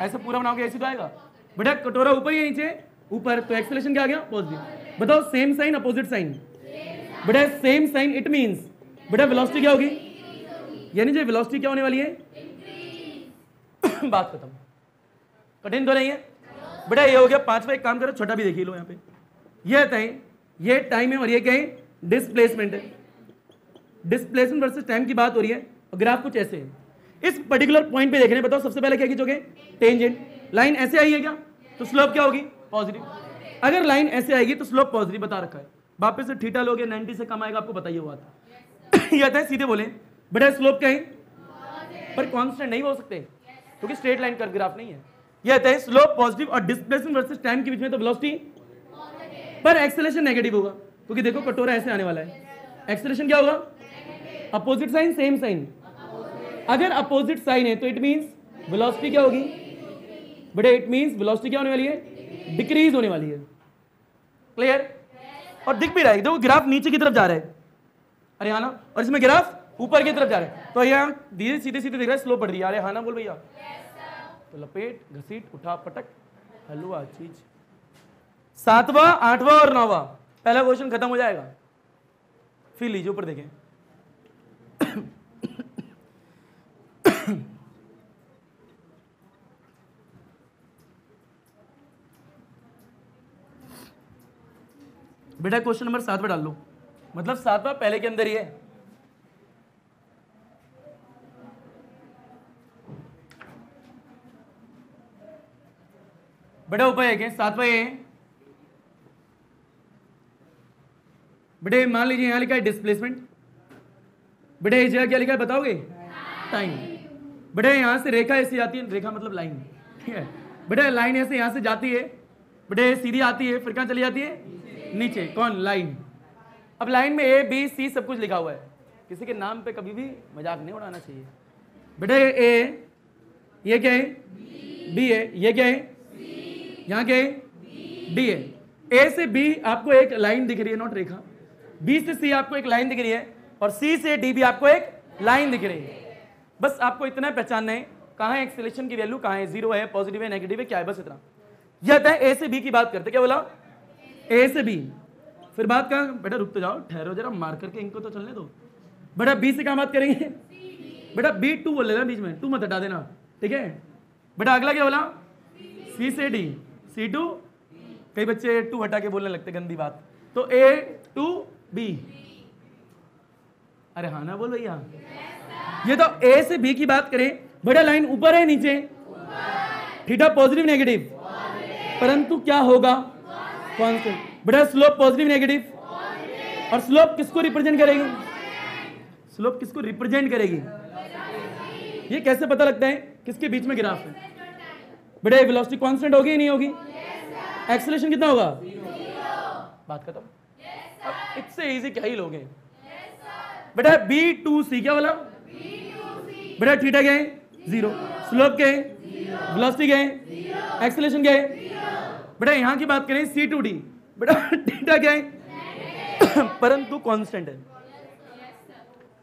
ऐसा पूरा बनाओगे ऐसे तो आएगा। बेटा कटोरा ऊपर है नीचे? ऊपर, तो एक्सेलरेशन क्या आ गया? पॉजिटिव। बताओ सेम साइन अपोजिट साइन? बेटा सेम साइन, इट मींस बेटा वेलोसिटी क्या होगी? यानी जो वेलोसिटी क्या होने वाली है? बात खत्म। कठिन तो नहीं है बेटा? ये हो गया 5वां। एक काम करो छोटा भी देखिए लो यहाँ पे। ये आता है, ये टाइम है और ये क्या है? डिस्प्लेसमेंट है। डिस्प्लेसमेंट वर्सेस टाइम की बात हो रही है और ग्राफ कुछ ऐसे है। इस पर्टिकुलर पॉइंट पे देख रहे हैं, बताओ सबसे पहले क्या खींचोगे? टेंजेंट। लाइन ऐसे आई है क्या? तो स्लोप क्या होगी? पॉजिटिव। अगर लाइन ऐसे आएगी तो स्लोप पॉजिटिव बता रखा है। वापस से थीटा लोगे 90 से कम आएगा, आपको बताइए वो बात। ये आता है सीधे बोले बड़ा स्लोप क्या है, पर कांस्टेंट नहीं हो सकते क्योंकि स्ट्रेट लाइन कर्व ग्राफ नहीं है। ये आता है स्लोप पॉजिटिव और डिस्प्लेसमेंट वर्सेस टाइम के बीच में तो वेलोसिटी पर एक्सेलरेशन नेगेटिव होगा, क्योंकि देखो कटोरा ऐसे आने वाला है, एक्सेलरेशन क्या होगा, अपोजिट साइन सेम साइन। अगर अपोजिट साइन है तो इट मींस वेलोसिटी क्या होगी बड़े, इट मींस वेलोसिटी क्या होने वाली है, डिक्रीज होने वाली है। क्लियर? और दिख भी रहा है, देखो ग्राफ नीचे की तरफ जा रहा है, अरे हाँ ना, और इसमें ग्राफ ऊपर की तरफ जा रहा है, तो यहाँ धीरे सीधे सीधे दिख रहा है, स्लो बढ़ रही है। अरे हाँ ना बोल भैया। तो लपेट घसीट उठा पटक हलवा चीज। 7वां 8वां और 9वां पहला क्वेश्चन खत्म हो जाएगा, फिर लीजिए ऊपर देखें। बेटा क्वेश्चन नंबर 7 पे डाल लो, मतलब 7वां पहले के अंदर ही है। बेटा ऊपर है 7वां ये, बेटे मान लीजिए यहां लिखा है डिस्प्लेसमेंट, बेटे इस जगह क्या लिखा है बताओगे, टाइम। बेटे यहां से रेखा ऐसी आती है, रेखा मतलब लाइन, ठीक है बेटे, लाइन ऐसे यहां से जाती है, बेटे सीधी आती है, फिर कहां चली जाती है, नीचे। कौन, लाइन। अब लाइन में ए बी सी सब कुछ लिखा हुआ है, किसी के नाम पे कभी भी मजाक नहीं उड़ाना चाहिए। बेटे ए, ये क्या है, बी है, ये क्या है, यहाँ क्या है, डी है। ए से बी आपको एक लाइन दिख रही है, नॉट रेखा। बी से सी आपको एक लाइन दिख रही है, और सी से डी भी आपको एक लाइन दिख रही है। बस आपको इतना पहचानना है कहाँ है एक्सेलरेशन की वैल्यू, कहाँ है, जीरो है, पॉजिटिव है, नेगेटिव है, क्या है, बस इतना। यह आता है ए से बी की बात करते, क्या बोला, ए से बी। फिर बात कहाँ, बेटा रुक तो जाओ, ठहरो जरा, मार करके इनको तो चलने दो। बेटा बी से कहाँ बात करेंगे, बेटा बी टू बोल लेना बीच में, टू मत हटा देना, ठीक है। बेटा अगला क्या बोला, सी से डी, सी टू, कई बच्चे टू हटा के बोलने लगते, गंदी बात। तो ए टू बी, अरे हाँ ना बोल भैया। ये तो ए से बी की बात करें, बेटा लाइन ऊपर है नीचे, थीटा पॉजिटिव नेगेटिव, परंतु क्या होगा, कांस्टेंट। बेटा स्लोप पॉजिटिव नेगेटिव, और स्लोप किसको रिप्रेजेंट करेगी, स्लोप किसको रिप्रेजेंट करेगी, ये कैसे पता लगता है किसके बीच में ग्राफ है। बेटा वेलोसिटी कांस्टेंट होगी नहीं होगी, एक्सेलरेशन कितना होगा, बात खत्म। अब इससे इजी क्या ही लोगे। बेटा बी टू सी क्या बोला, बेटा थीटा क्या है, जीरो, स्लोप क्या है, वेलोसिटी क्या है, एक्सेलरेशन क्या है। बेटा यहां की बात करें सी टू डी, बेटा थीटा क्या है, परंतु कांस्टेंट है।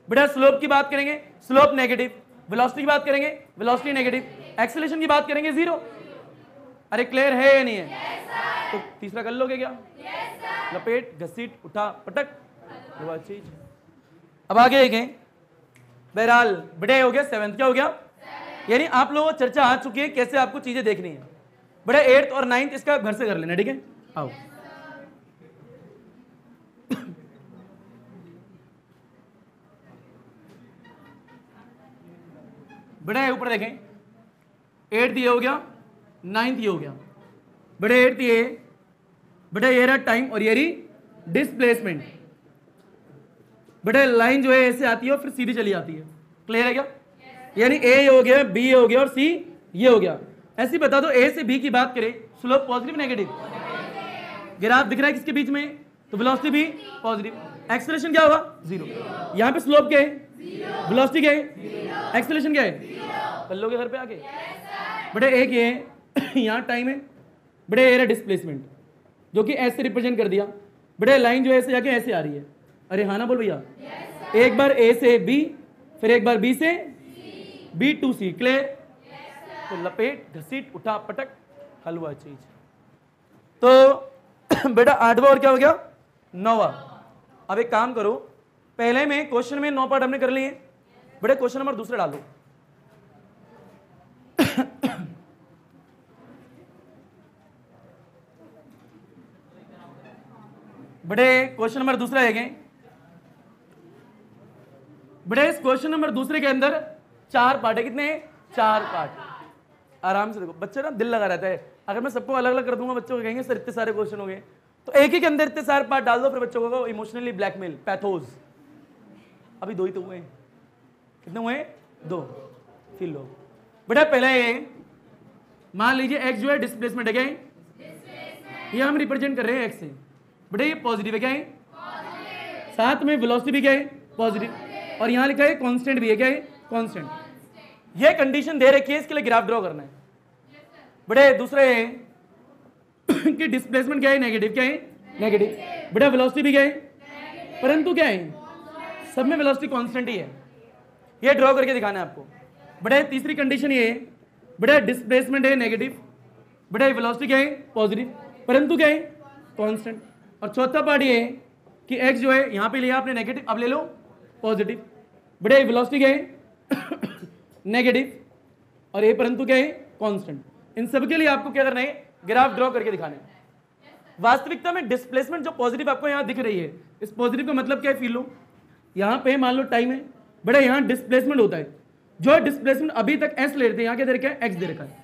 बेटा स्लोप की बात करेंगे, स्लोप नेगेटिव, वेलोसिटी की बात करेंगे, वेलोसिटी नेगेटिव, एक्सेलरेशन की बात करेंगे जीरो। अरे क्लियर है या नहीं है, तो तीसरा कर लोगे क्या, लपेट घसीट उठा पटक, वो चीज। अब आगे देखें, बहरहाल बड़े हो गया 7th, क्या हो गया, यानी आप लोगों को चर्चा आ चुकी है कैसे आपको चीजें देखनी है। बड़े 8th और 9th इसका घर से कर लेना, ठीक है। आओ बड़े ऊपर देखें, 8th ये हो गया, 9th ये हो गया। बड़े 8th ये, बड़े ये रहा टाइम और ये रही डिस्प्लेसमेंट। बड़े लाइन जो है ऐसे आती है और फिर सीधी चली जाती है, क्लियर है क्या, यानी ए हो गया, बी हो गया और सी ये हो गया। ऐसी बता दो ए से बी की बात करें, स्लोप पॉजिटिव नेगेटिव, ग्राफ दिख रहा है किसके बीच में, तो वेलोसिटी भी पॉजिटिव, एक्सेलरेशन क्या होगा, जीरो। यहाँ पे स्लोप क्या है, वेलोसिटी क्या है, एक्सेलरेशन क्या है, कर लोगे घर पे आके। बड़े एक ये यहाँ टाइम है, बड़े ये डिस्प्लेसमेंट जो कि ऐसे रिप्रेजेंट कर दिया। बड़े लाइन जो है ऐसे जाके ऐसे आ रही है, अरे हाँ ना बोल भैया। एक बार ए से बी, फिर एक बार बी से बी टू सी, क्लियर। तो लपेट घसीट उठा पटक हलवा चीज। तो बेटा 8वां और क्या हो गया, 9वां। अब एक काम करो, पहले में क्वेश्चन में 9 पार्ट हमने कर लिए, बेटा क्वेश्चन नंबर दूसरा डालो। बड़े क्वेश्चन नंबर दूसरा है क्या, बड़े इस क्वेश्चन नंबर दूसरे के अंदर 4 पार्ट है, कितने, 4 पार्ट। आराम से देखो, बच्चे ना दिल लगा रहता है, अगर मैं सबको अलग अलग कर दूंगा बच्चों को कहेंगे सर इतने सारे क्वेश्चन हो गए, तो एक ही के अंदर इतने सारे पार्ट डाल दो, फिर बच्चों को इमोशनली ब्लैकमेल, पैथोज। अभी 2 ही तो हुए, कितने हुए? 2। फिर लो बेटा, पहला ये मान लीजिए एक्स जो है डिस्प्लेसमेंट है, क्या है? ये हम रिप्रेजेंट कर रहे हैं एक्स से। बेटा ये पॉजिटिव है, क्या है? साथ में वेलोसिटी भी क्या है? पॉजिटिव। और यहां लिखा है कांस्टेंट भी है, क्या है? कांस्टेंट। ये कंडीशन दे रखी है, इसके लिए ग्राफ ड्रॉ करना है। बेटे दूसरा है कि डिस्प्लेसमेंट क्या है? नेगेटिव। क्या है? नेगेटिव। बेटा वेलोसिटी भी क्या है? परंतु क्या है? सब में वेलोसिटी कांस्टेंट ही है। ये ड्रॉ करके दिखाना है आपको। बेटा तीसरी कंडीशन ये है, बेटा डिस्प्लेसमेंट है नेगेटिव, बेटा वेलोसिटी क्या है? पॉजिटिव, परंतु क्या है? कांस्टेंट। और चौथा पार्ट ये है कि एक्स जो है यहां पे लिया आपने नेगेटिव, अब ले लो पॉजिटिव। बेटा वेलोसिटी क्या है? नेगेटिव, और ये परंतु क्या है? कांस्टेंट। इन सब के लिए आपको क्या करना है? ग्राफ ड्रॉ करके दिखाना है। वास्तविकता में डिस्प्लेसमेंट जो पॉजिटिव आपको यहां दिख रही है, इस पॉजिटिव का मतलब क्या है? फील लो, यहां पे मान लो टाइम है, बेटा यहां डिस्प्लेसमेंट होता है। जो डिस्प्लेसमेंट अभी तक एस ले रहे थे, यहां क्या दे रखा है? एक्स दे रखा है।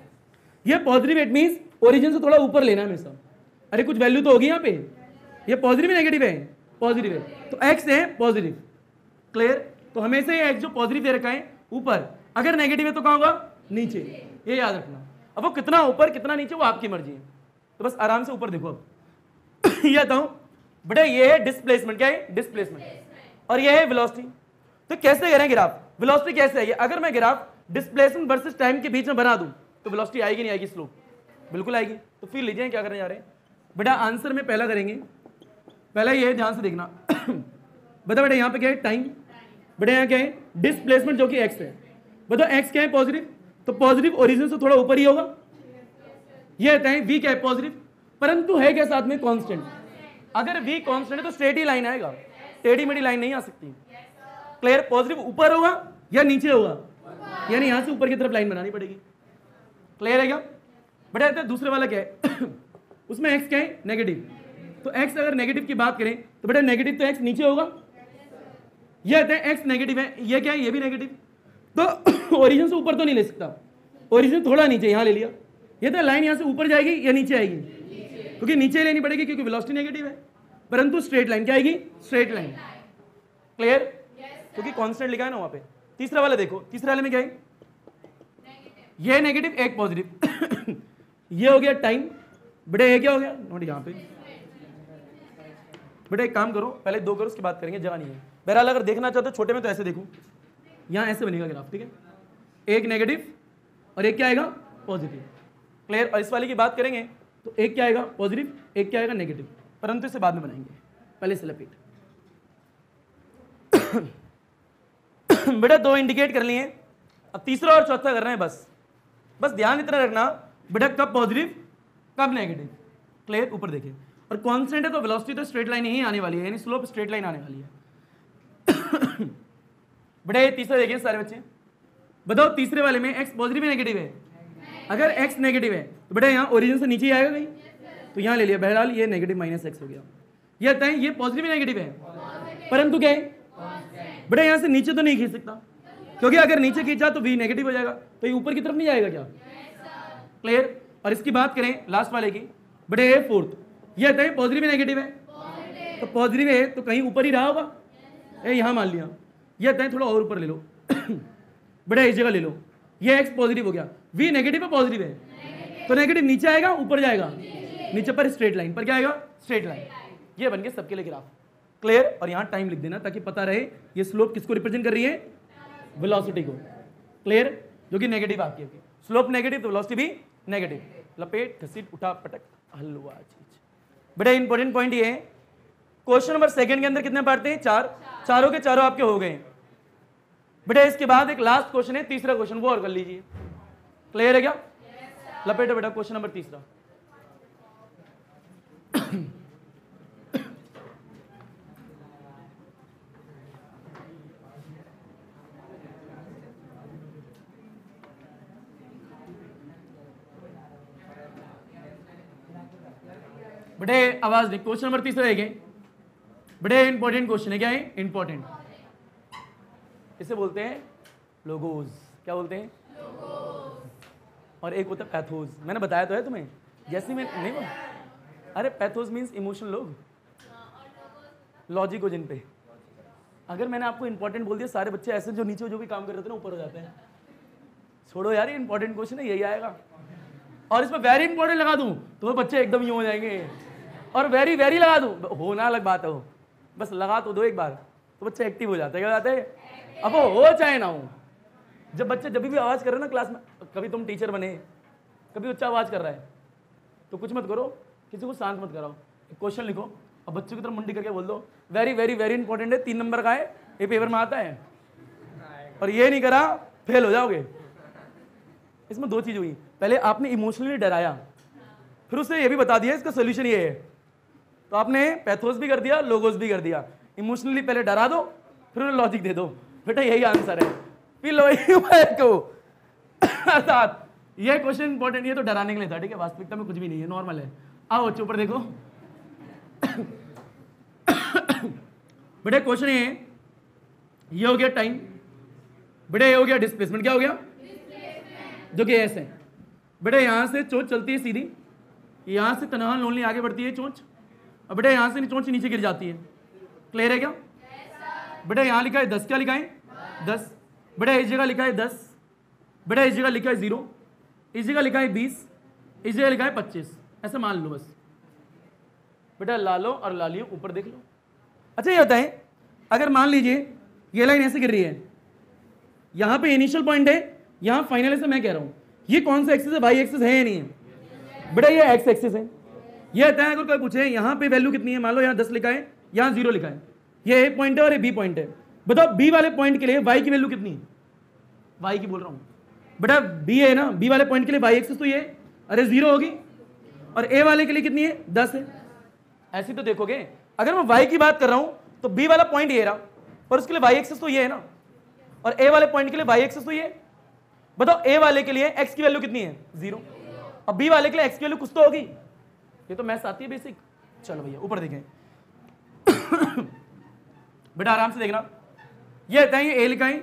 ये पॉजिटिव, इट मींस ओरिजिन से थोड़ा ऊपर लेना है हमेशा। अरे कुछ वैल्यू तो होगी यहाँ पे, ये पॉजिटिव है नेगेटिव है? पॉजिटिव है, तो एक्स है पॉजिटिव। क्लियर? तो हमेशा ये एक्स जो पॉजिटिव दे रखा है ऊपर, अगर नेगेटिव है तो कहाँ होगा? नीचे। ये याद रखना। अब वो कितना ऊपर कितना नीचे वो आपकी मर्जी है, तो बस आराम से ऊपर देखो। अब ये आता हूं बेटा, ये है डिस्प्लेसमेंट। क्या है? डिस्प्लेसमेंट। और ये है वेलोसिटी। तो कैसे करें ग्राफ? वेलोसिटी कैसे आएगी? अगर मैं ग्राफ डिस्प्लेसमेंट वर्सेस टाइम के बीच में बना दूं तो वेलोसिटी आएगी नहीं आएगी? स्लोप बिल्कुल आएगी। तो फिर लीजिए क्या करने जा रहे हैं बेटा। आंसर में पहला करेंगे, पहला ये है, ध्यान से देखना। बता बेटा यहाँ पे क्या है? टाइम। बेटा यहाँ क्या है? डिस्प्लेसमेंट जो कि एक्स है। बताओ एक्स क्या है? पॉजिटिव, तो पॉजिटिव ओरिजिन से थोड़ा ऊपर ही होगा। ये कहते हैं वी क्या है? पॉजिटिव, परंतु है क्या साथ में? कांस्टेंट। अगर वी कांस्टेंट है तो स्ट्रेट ही लाइन आएगा, टेढ़ी मेढ़ी लाइन नहीं आ सकती। क्लियर? पॉजिटिव ऊपर होगा या नीचे होगा, यानी यहां से ऊपर की तरफ लाइन बनानी पड़ेगी। क्लियर है क्या? बेटा दूसरे वाला क्या है? उसमें एक्स क्या है? नेगेटिव। तो एक्स अगर नेगेटिव की बात करें तो बेटा नेगेटिव तो एक्स नीचे होगा। ये कहते हैं एक्स नेगेटिव है, ये क्या है? ये भी नेगेटिव। तो ओरिजिन से ऊपर तो नहीं ले सकता, ओरिजिन थोड़ा नीचे यहां ले लिया। ये तो लाइन यहां से ऊपर जाएगी या नीचे आएगी? क्योंकि नीचे लेनी पड़ेगी, क्योंकि वेलोसिटी नेगेटिव है। परंतु स्ट्रेट लाइन क्या आएगी? Straight line. क्लियर? क्योंकि कांस्टेंट लिखा है ना वहां पे। तीसरा वाला देखो, तीसरे वाले में क्या है? ये नेगेटिव एक पॉजिटिव। ये हो गया टाइम। बेटा ये क्या हो गया? नोट यहाँ पे। बेटा एक काम करो, पहले 2 करो, उसके बाद करेंगे, जगह नहीं है। बहरहाल अगर देखना चाहते हो छोटे में तो ऐसे देखो, यहाँ ऐसे बनेगा ग्राफ। ठीक है? एक नेगेटिव और एक क्या आएगा? पॉजिटिव। क्लियर? और इस वाले की बात करेंगे तो एक क्या आएगा? पॉजिटिव, एक क्या आएगा? नेगेटिव। परंतु इसे बाद में बनाएंगे, पहले से लपेट। बेटा 2 इंडिकेट कर लिए, अब तीसरा और चौथा कर रहे हैं। बस ध्यान इतना रखना बेटा, कब पॉजिटिव कब नेगेटिव। क्लियर? ऊपर देखिए। और कांस्टेंट है तो वेलोसिटी तो स्ट्रेट लाइन ही आने वाली है, यानी स्लोप स्ट्रेट लाइन आने वाली है। बेटा ये तीसरा देखिए सारे बच्चे, बताओ तीसरे वाले में एक्स पॉजिटिव है नेगेटिव है? अगर एक्स नेगेटिव है तो बेटा यहाँ ओरिजिन से नीचे ही आएगा कहीं, तो यहाँ ले लिया। बहरहाल ये नेगेटिव माइनस एक्स हो गया। ये आता है ये पॉजिटिव नेगेटिव है, परंतु क्या है? बेटा यहाँ से नीचे तो नहीं खींच सकता, क्योंकि अगर नीचे खींचा तो v नेगेटिव हो जाएगा, तो ये ऊपर की तरफ नहीं जाएगा क्या? क्लियर? और इसकी बात करें लास्ट वाले की, बेटा ये फोर्थ, ये आता है पॉजिटिव नेगेटिव है, तो पॉजिटिव है तो कहीं ऊपर ही रहा होगा, यहाँ मान लिया। ये आता है थोड़ा और ऊपर ले लो। बेटा इस जगह ले लो, ये एक्स पॉजिटिव हो गया, v नेगेटिव है पॉजिटिव है, तो नेगेटिव नीचे आएगा ऊपर जाएगा? नीचे पर स्ट्रेट लाइन पर क्या आएगा? Straight line. ये बन गया सबके लिए ग्राफ। क्लियर? और यहाँ टाइम लिख देना ताकि पता रहे ये स्लोप किसको रिप्रेजेंट कर रही है? वेलोसिटी को। क्लियर? जो कि नेगेटिव आपकी होगी। स्लोप नेगेटिव तो वेलोसिटी भी नेगेटिव। लपेट घसीट उठा पटक हलवा चीज। बेटा इंपॉर्टेंट पॉइंट ये है, क्वेश्चन नंबर 2 के अंदर कितने पार्ट थे? 4। चारों के चारों आपके हो गए। बेटा इसके बाद एक लास्ट क्वेश्चन है, तीसरा क्वेश्चन, वो और कर लीजिए। क्लियर है क्या? लपेटो बेटा क्वेश्चन नंबर 3। बेटे आवाज नहीं, क्वेश्चन नंबर 3 देखें। बेटे इंपॉर्टेंट क्वेश्चन है, क्या है? इंपॉर्टेंट। इसे बोलते हैं लोगोज। क्या बोलते हैं? लोगोज। और एक होता है पैथोज। मैंने बताया तो है तुम्हें, जैसे मैं नहीं बोला अरे पैथोस मीन्स इमोशनल लोग, लॉजिक हो जिन पे। अगर मैंने आपको इंपॉर्टेंट बोल दिया, सारे बच्चे ऐसे जो नीचे जो भी काम कर रहे थे ना ऊपर हो जाते हैं। छोड़ो यार, ये इंपॉर्टेंट क्वेश्चन है, यही आएगा। और इसमें वेरी इंपॉर्टेंट लगा दूं तो वो बच्चे एकदम यूं हो जाएंगे, और वेरी वेरी लगा दूं, होना अलग बात है, वो बस लगा तो दो एक बार तो बच्चे एक्टिव हो जाते हैं। क्या जाते हैं, अब वो हो चाहे ना हो। जब बच्चे जब भी आवाज़ कर रहे हैं ना क्लास में, कभी तुम टीचर बने, कभी बच्चा आवाज़ कर रहा है तो कुछ मत करो, किसी को शांत मत कराओ, एक क्वेश्चन लिखो और बच्चों की तरफ मुंडी करके बोल दो वेरी वेरी वेरी इंपॉर्टेंट है, 3 नंबर का है, ये पेपर में आता है, और ये नहीं करा फेल हो जाओगे। इसमें 2 चीज़ हुई, पहले आपने इमोशनली डराया, फिर उससे ये भी बता दिया इसका सोल्यूशन ये है। तो आपने पैथोस भी कर दिया, लोगोस भी कर दिया। इमोशनली पहले डरा दो, फिर उन्हें लॉजिक दे दो, बेटा यही आंसर है, फिर लो को। अर्थात ये क्वेश्चन इंपॉर्टेंट, ये तो डराने के लिए था, ठीक है, वास्तविकता में कुछ भी नहीं है, नॉर्मल है। आओ बच्चों ऊपर देखो। बेटे क्वेश्चन ये हो गया टाइम, बेटे ये हो गया डिस्प्लेसमेंट, क्या हो गया, जो कि ऐसे बेटे यहां से चोंच चलती है सीधी, यहां से तनहा लोनली आगे बढ़ती है चोंच, और बेटे यहां से चोंच नीचे गिर जाती है। क्लियर है क्या? बेटे यहां लिखा है 10, क्या लिखा है 10, बेटे इस जगह लिखा है 10, बेटे इस जगह लिखा है 0, इस जगह लिखा है 20, इस जगह लिखा है 25, ऐसे मान लो बस। बेटा ला लो और ला लियो, ऊपर देख लो। अच्छा ये होता है, अगर मान लीजिए ये लाइन ऐसे गिर रही है, यहां पे इनिशियल पॉइंट है, यहां फाइनल है, से मैं कह रहा हूं ये कौन सा एक्सिस है, वाई एक्सिस है या नहीं है? बेटा ये एक्स एक्सिस है। ये होता है अगर कोई पूछे यहां पे वैल्यू कितनी है, मान लो यहां 10 लिखा है, यहां 0 लिखा है, ये ए पॉइंट है और ये बी पॉइंट है, बताओ बी वाले पॉइंट के लिए वाई की वैल्यू कितनी है? वाई की बोल रहा हूं बेटा, बी है ना, बी वाले पॉइंट के लिए वाई एक्सिस तो ये, अरे 0 होगी, और ए वाले के लिए कितनी है 10 है। ऐसी तो देखोगे, अगर मैं वाई की बात कर रहा हूं तो बी वाला पॉइंट ये रहा, पर उसके लिए वाई एक्सिस तो ये है ना, और ए वाले पॉइंट के लिए वाई एक्सिस तो ये। बताओ ए वाले के लिए एक्स की वैल्यू कितनी है 0, और बी वाले के लिए एक्स की वैल्यू कुछ तो होगी। ये तो मैथ्स आती है बेसिक। चलो भैया ऊपर देखें। बेटा आराम से देखना, ये होता है, ये ए लिखा है,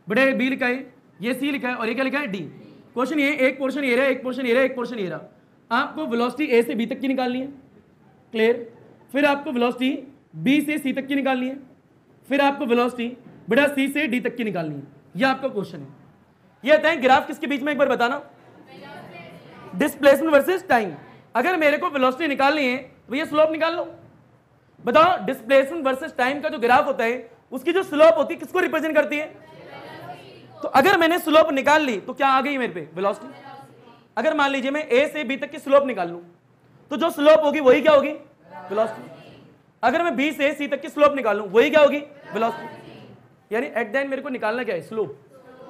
बेटा ये बी लिखा है, ये सी लिखा है, और ये क्या लिखा है डी। क्वेश्चन ये, एक पोर्शन ये रहा, एक पोर्शन ये रहा, एक पोर्शन ये रहा। आपको वेलोसिटी ए से बी तक की निकालनी है, क्लियर। फिर आपको वेलोसिटी बी से सी तक की निकालनी है, फिर आपको वेलोसिटी बेटा सी से डी तक की निकालनी है। यह आपका क्वेश्चन है। ये होता है ग्राफ किसके बीच में, एक बार बताना, डिस्प्लेसमेंट वर्सेस टाइम। अगर मेरे को वेलोसिटी निकालनी है तो ये स्लोप निकाल लो। बताओ डिस्प्लेसमेंट वर्सेस टाइम का जो ग्राफ होता है उसकी जो स्लोप होती है किसको रिप्रेजेंट करती है? तो अगर मैंने स्लोप निकाल ली तो क्या आ गई मेरे पे? वेलोसिटी। अगर मान लीजिए मैं ए से बी तक की स्लोप निकाल लूं तो जो स्लोप होगी वही क्या होगी? वेलोसिटी। अगर मैं बी से सी तक की स्लोप निकाल लूं वही क्या होगी? वेलोसिटी। यानी एट द एंड मेरे को निकालना क्या है? स्लोप।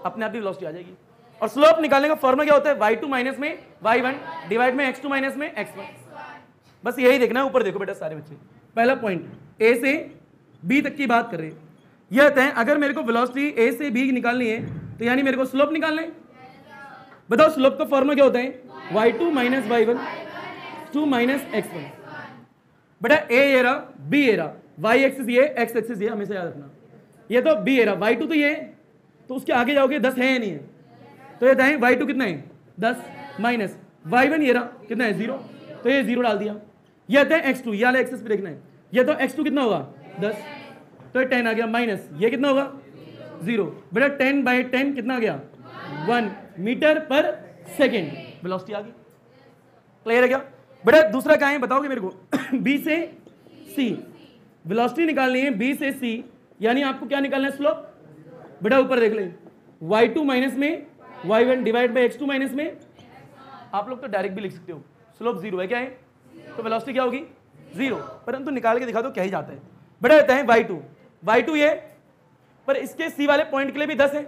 अपने आप ही वेलोसिटी आ जाएगी। और स्लोप निकालने का फॉर्मूला क्या होता है? y2 माइनस में y1 डिवाइड में x2 माइनस में x1। बस यही देखना है। ऊपर देखो बेटा सारे बच्चे, पहला पॉइंट ए से बी तक की बात कर रहे हैं। यह होता है अगर मेरे को वेलोसिटी ए से बी निकालनी है तो यानी मेरे को स्लोप निकालना है। बताओ स्लोप का फॉर्मूला क्या होता है? y2 minus y1 2 minus x1। बेटा ए ये रहा, बी ये रहा, y एक्सिस ये, x एक्सिस ये, हमेशा याद रखना। ये तो बी ये रहा, y2 तो ये, तो उसके आगे जाओगे 10 है या नहीं है? तो ये बताएं y2 कितना है? 10 माइनस y1 ये रहा कितना है? 0, तो ये 0 डाल दिया। ये आता है x2, ये वाला एक्सिस पे देखना है। ये तो x2 कितना होगा? 10, तो ये 10 आ गया, माइनस ये कितना होगा? 0। बेटा 10/10 कितना आ गया? 1 मीटर पर सेकेंड। वेलोसिटी आ गई। क्लियर है क्या? बेटा दूसरा क्या है बताओगे मेरे को? b से c वेलोसिटी निकालनी है, b से c, यानी आपको क्या निकालना है? स्लोप। बेटा ऊपर देख ले, y2 माइनस में y1 divide by x2 minus में, आप लोग तो डायरेक्ट भी लिख सकते हो, स्लोप 0 है। क्या है? तो वेलोसिटी क्या होगी? 0। परंतु निकाल के दिखा दो क्या ही जाता है। बेटा होता है y2 ये, पर इसके c वाले पॉइंट के लिए भी 10 है,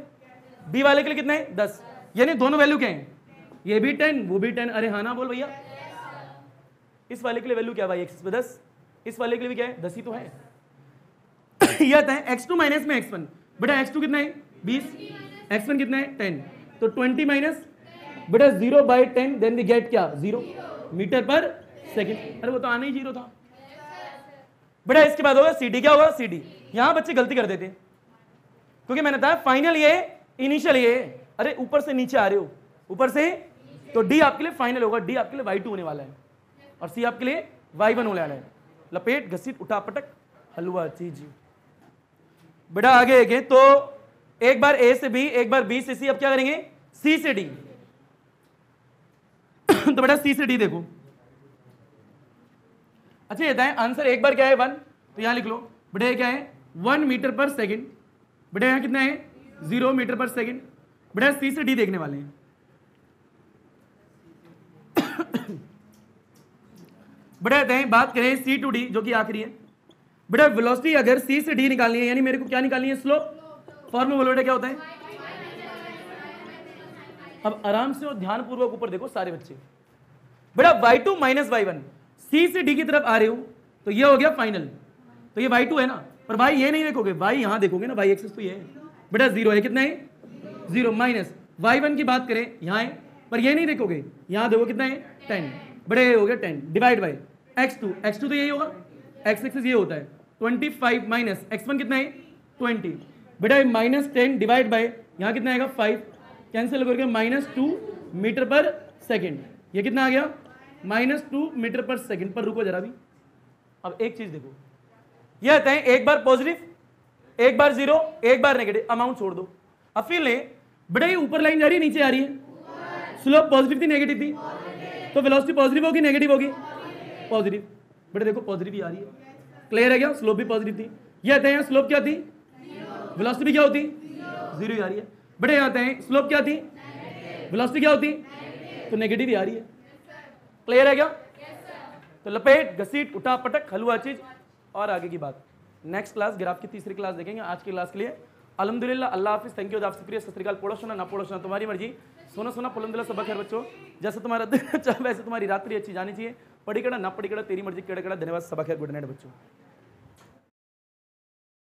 b वाले के लिए कितना है? 10। यानी दोनों वैल्यू क्या है? ये भी 10 वो भी 10। अरे हाँ ना बोल भैया। इस वाले के लिए वैल्यू क्या है? y एक्सिस पे 10, इस वाले के लिए भी क्या है? 10 ही तो है। यह आता है x2 माइनस में x1। बेटा x2 कितना है? 20, x1 कितना है? 10, तो 20 माइनस बेटा 0/10, देन वी गेट क्या? 0 मीटर पर सेकंड। अरे वो तो आना ही 0 था। बेटा इसके बाद होगा CD। क्या होगा? CD। यहां बच्चे गलती कर देते क्योंकि मैंने बताया फाइनल ये, इनिशियल ये। अरे ऊपर से नीचे आ रहे हो, ऊपर से, तो D आपके लिए फाइनल होगा, D आपके लिए y2 होने वाला है और C आपके लिए y1 होने वाला है। लपेट घसीट उठा पटक हलवा चीज। बेटा आगे आगे तो एक बार ए से बी, एक बार बी से सी, अब क्या करेंगे सी से डी। तो बेटा सी से डी देखो। अच्छा ये बताएं आंसर एक बार क्या है 1, तो यहां लिख लो बेटा क्या है 1 मीटर पर सेकंड। बेटा यहां कितना है 0 मीटर पर सेकंड। बेटा सी से डी देखने वाले हैं। बेटा बताएं बात करें सी टू डी जो कि आखिरी है। बेटा वेलोसिटी अगर सी से डी निकालनी है यानी मेरे को क्या निकालनी है स्लोप। फॉर्मूला बोलो बेटा क्या होता है। अब आराम से और ध्यानपूर्वक ऊपर देखो सारे बच्चे। बेटा y2 माइनस y1 सी से डी की तरफ आ रहे हो तो ये हो गया फाइनल। तो ये y2 है ना, पर भाई ये नहीं देखोगे, y यहां देखोगे ना, y एक्सिस तो ये है। बेटा 0 है, कितना है 0 माइनस y1 की बात करें यहां है, पर ये नहीं देखोगे, यहां देखो कितना है 10। बड़े हो गया 10 डिवाइड बाय x2। x2 तो यही होगा, x एक्सिस ये होता है 25 माइनस x1 कितना है 20। बेटा माइनस 10 डिवाइड बाय यहाँ कितना आएगा 5, कैंसिल करके -2 मीटर पर सेकेंड। ये कितना आ गया -2 मीटर पर सेकेंड। पर रुको जरा भी, अब एक चीज देखो, ये आते हैं एक बार पॉजिटिव एक बार 0 एक बार नेगेटिव, अमाउंट छोड़ दो। अब फिर ले बेटा ये ऊपर लाइन जा रही है नीचे आ रही है, स्लोप पॉजिटिव थी नेगेटिव थी, तो वेलोसिटी पॉजिटिव होगी नेगेटिव होगी पॉजिटिव। बेटा देखो पॉजिटिव ही आ रही है, क्लियर है क्या, स्लोप भी पॉजिटिव थी। ये आते हैं स्लोप क्या थी, वेलोसिटी भी क्या होती 0 ही आ रही है। बड़े आते हैं स्लोप क्या थी, वेलोसिटी क्या होती, तो नेगेटिव ही आ रही है। क्लियर है क्या। तो लपेट घसीट उठा पटक हलवा चीज। और आगे की बात नेक्स्ट क्लास ग्राफ की तीसरी क्लास देखेंगे। आज की क्लास के लिए अल्हम्दुलिल्लाह, अल्लाह हाफिज, थैंक यू, शुक्रिया, सत श्री अकाल। पढ़ो सुना ना पढ़ो सुना तुम्हारी मर्जी, सोना सोना अल्हम्दुलिल्लाह सबक है बच्चों, जैसे तुम्हारा दिन अच्छा वैसे तुम्हारी रात्रि अच्छी जानी चाहिए। पढ़ी कड़ा ना पढ़ी कड़ा तेरी मर्जी, केड़ा कड़ा। धन्यवाद, सबक है, गुड नाइट बच्चों।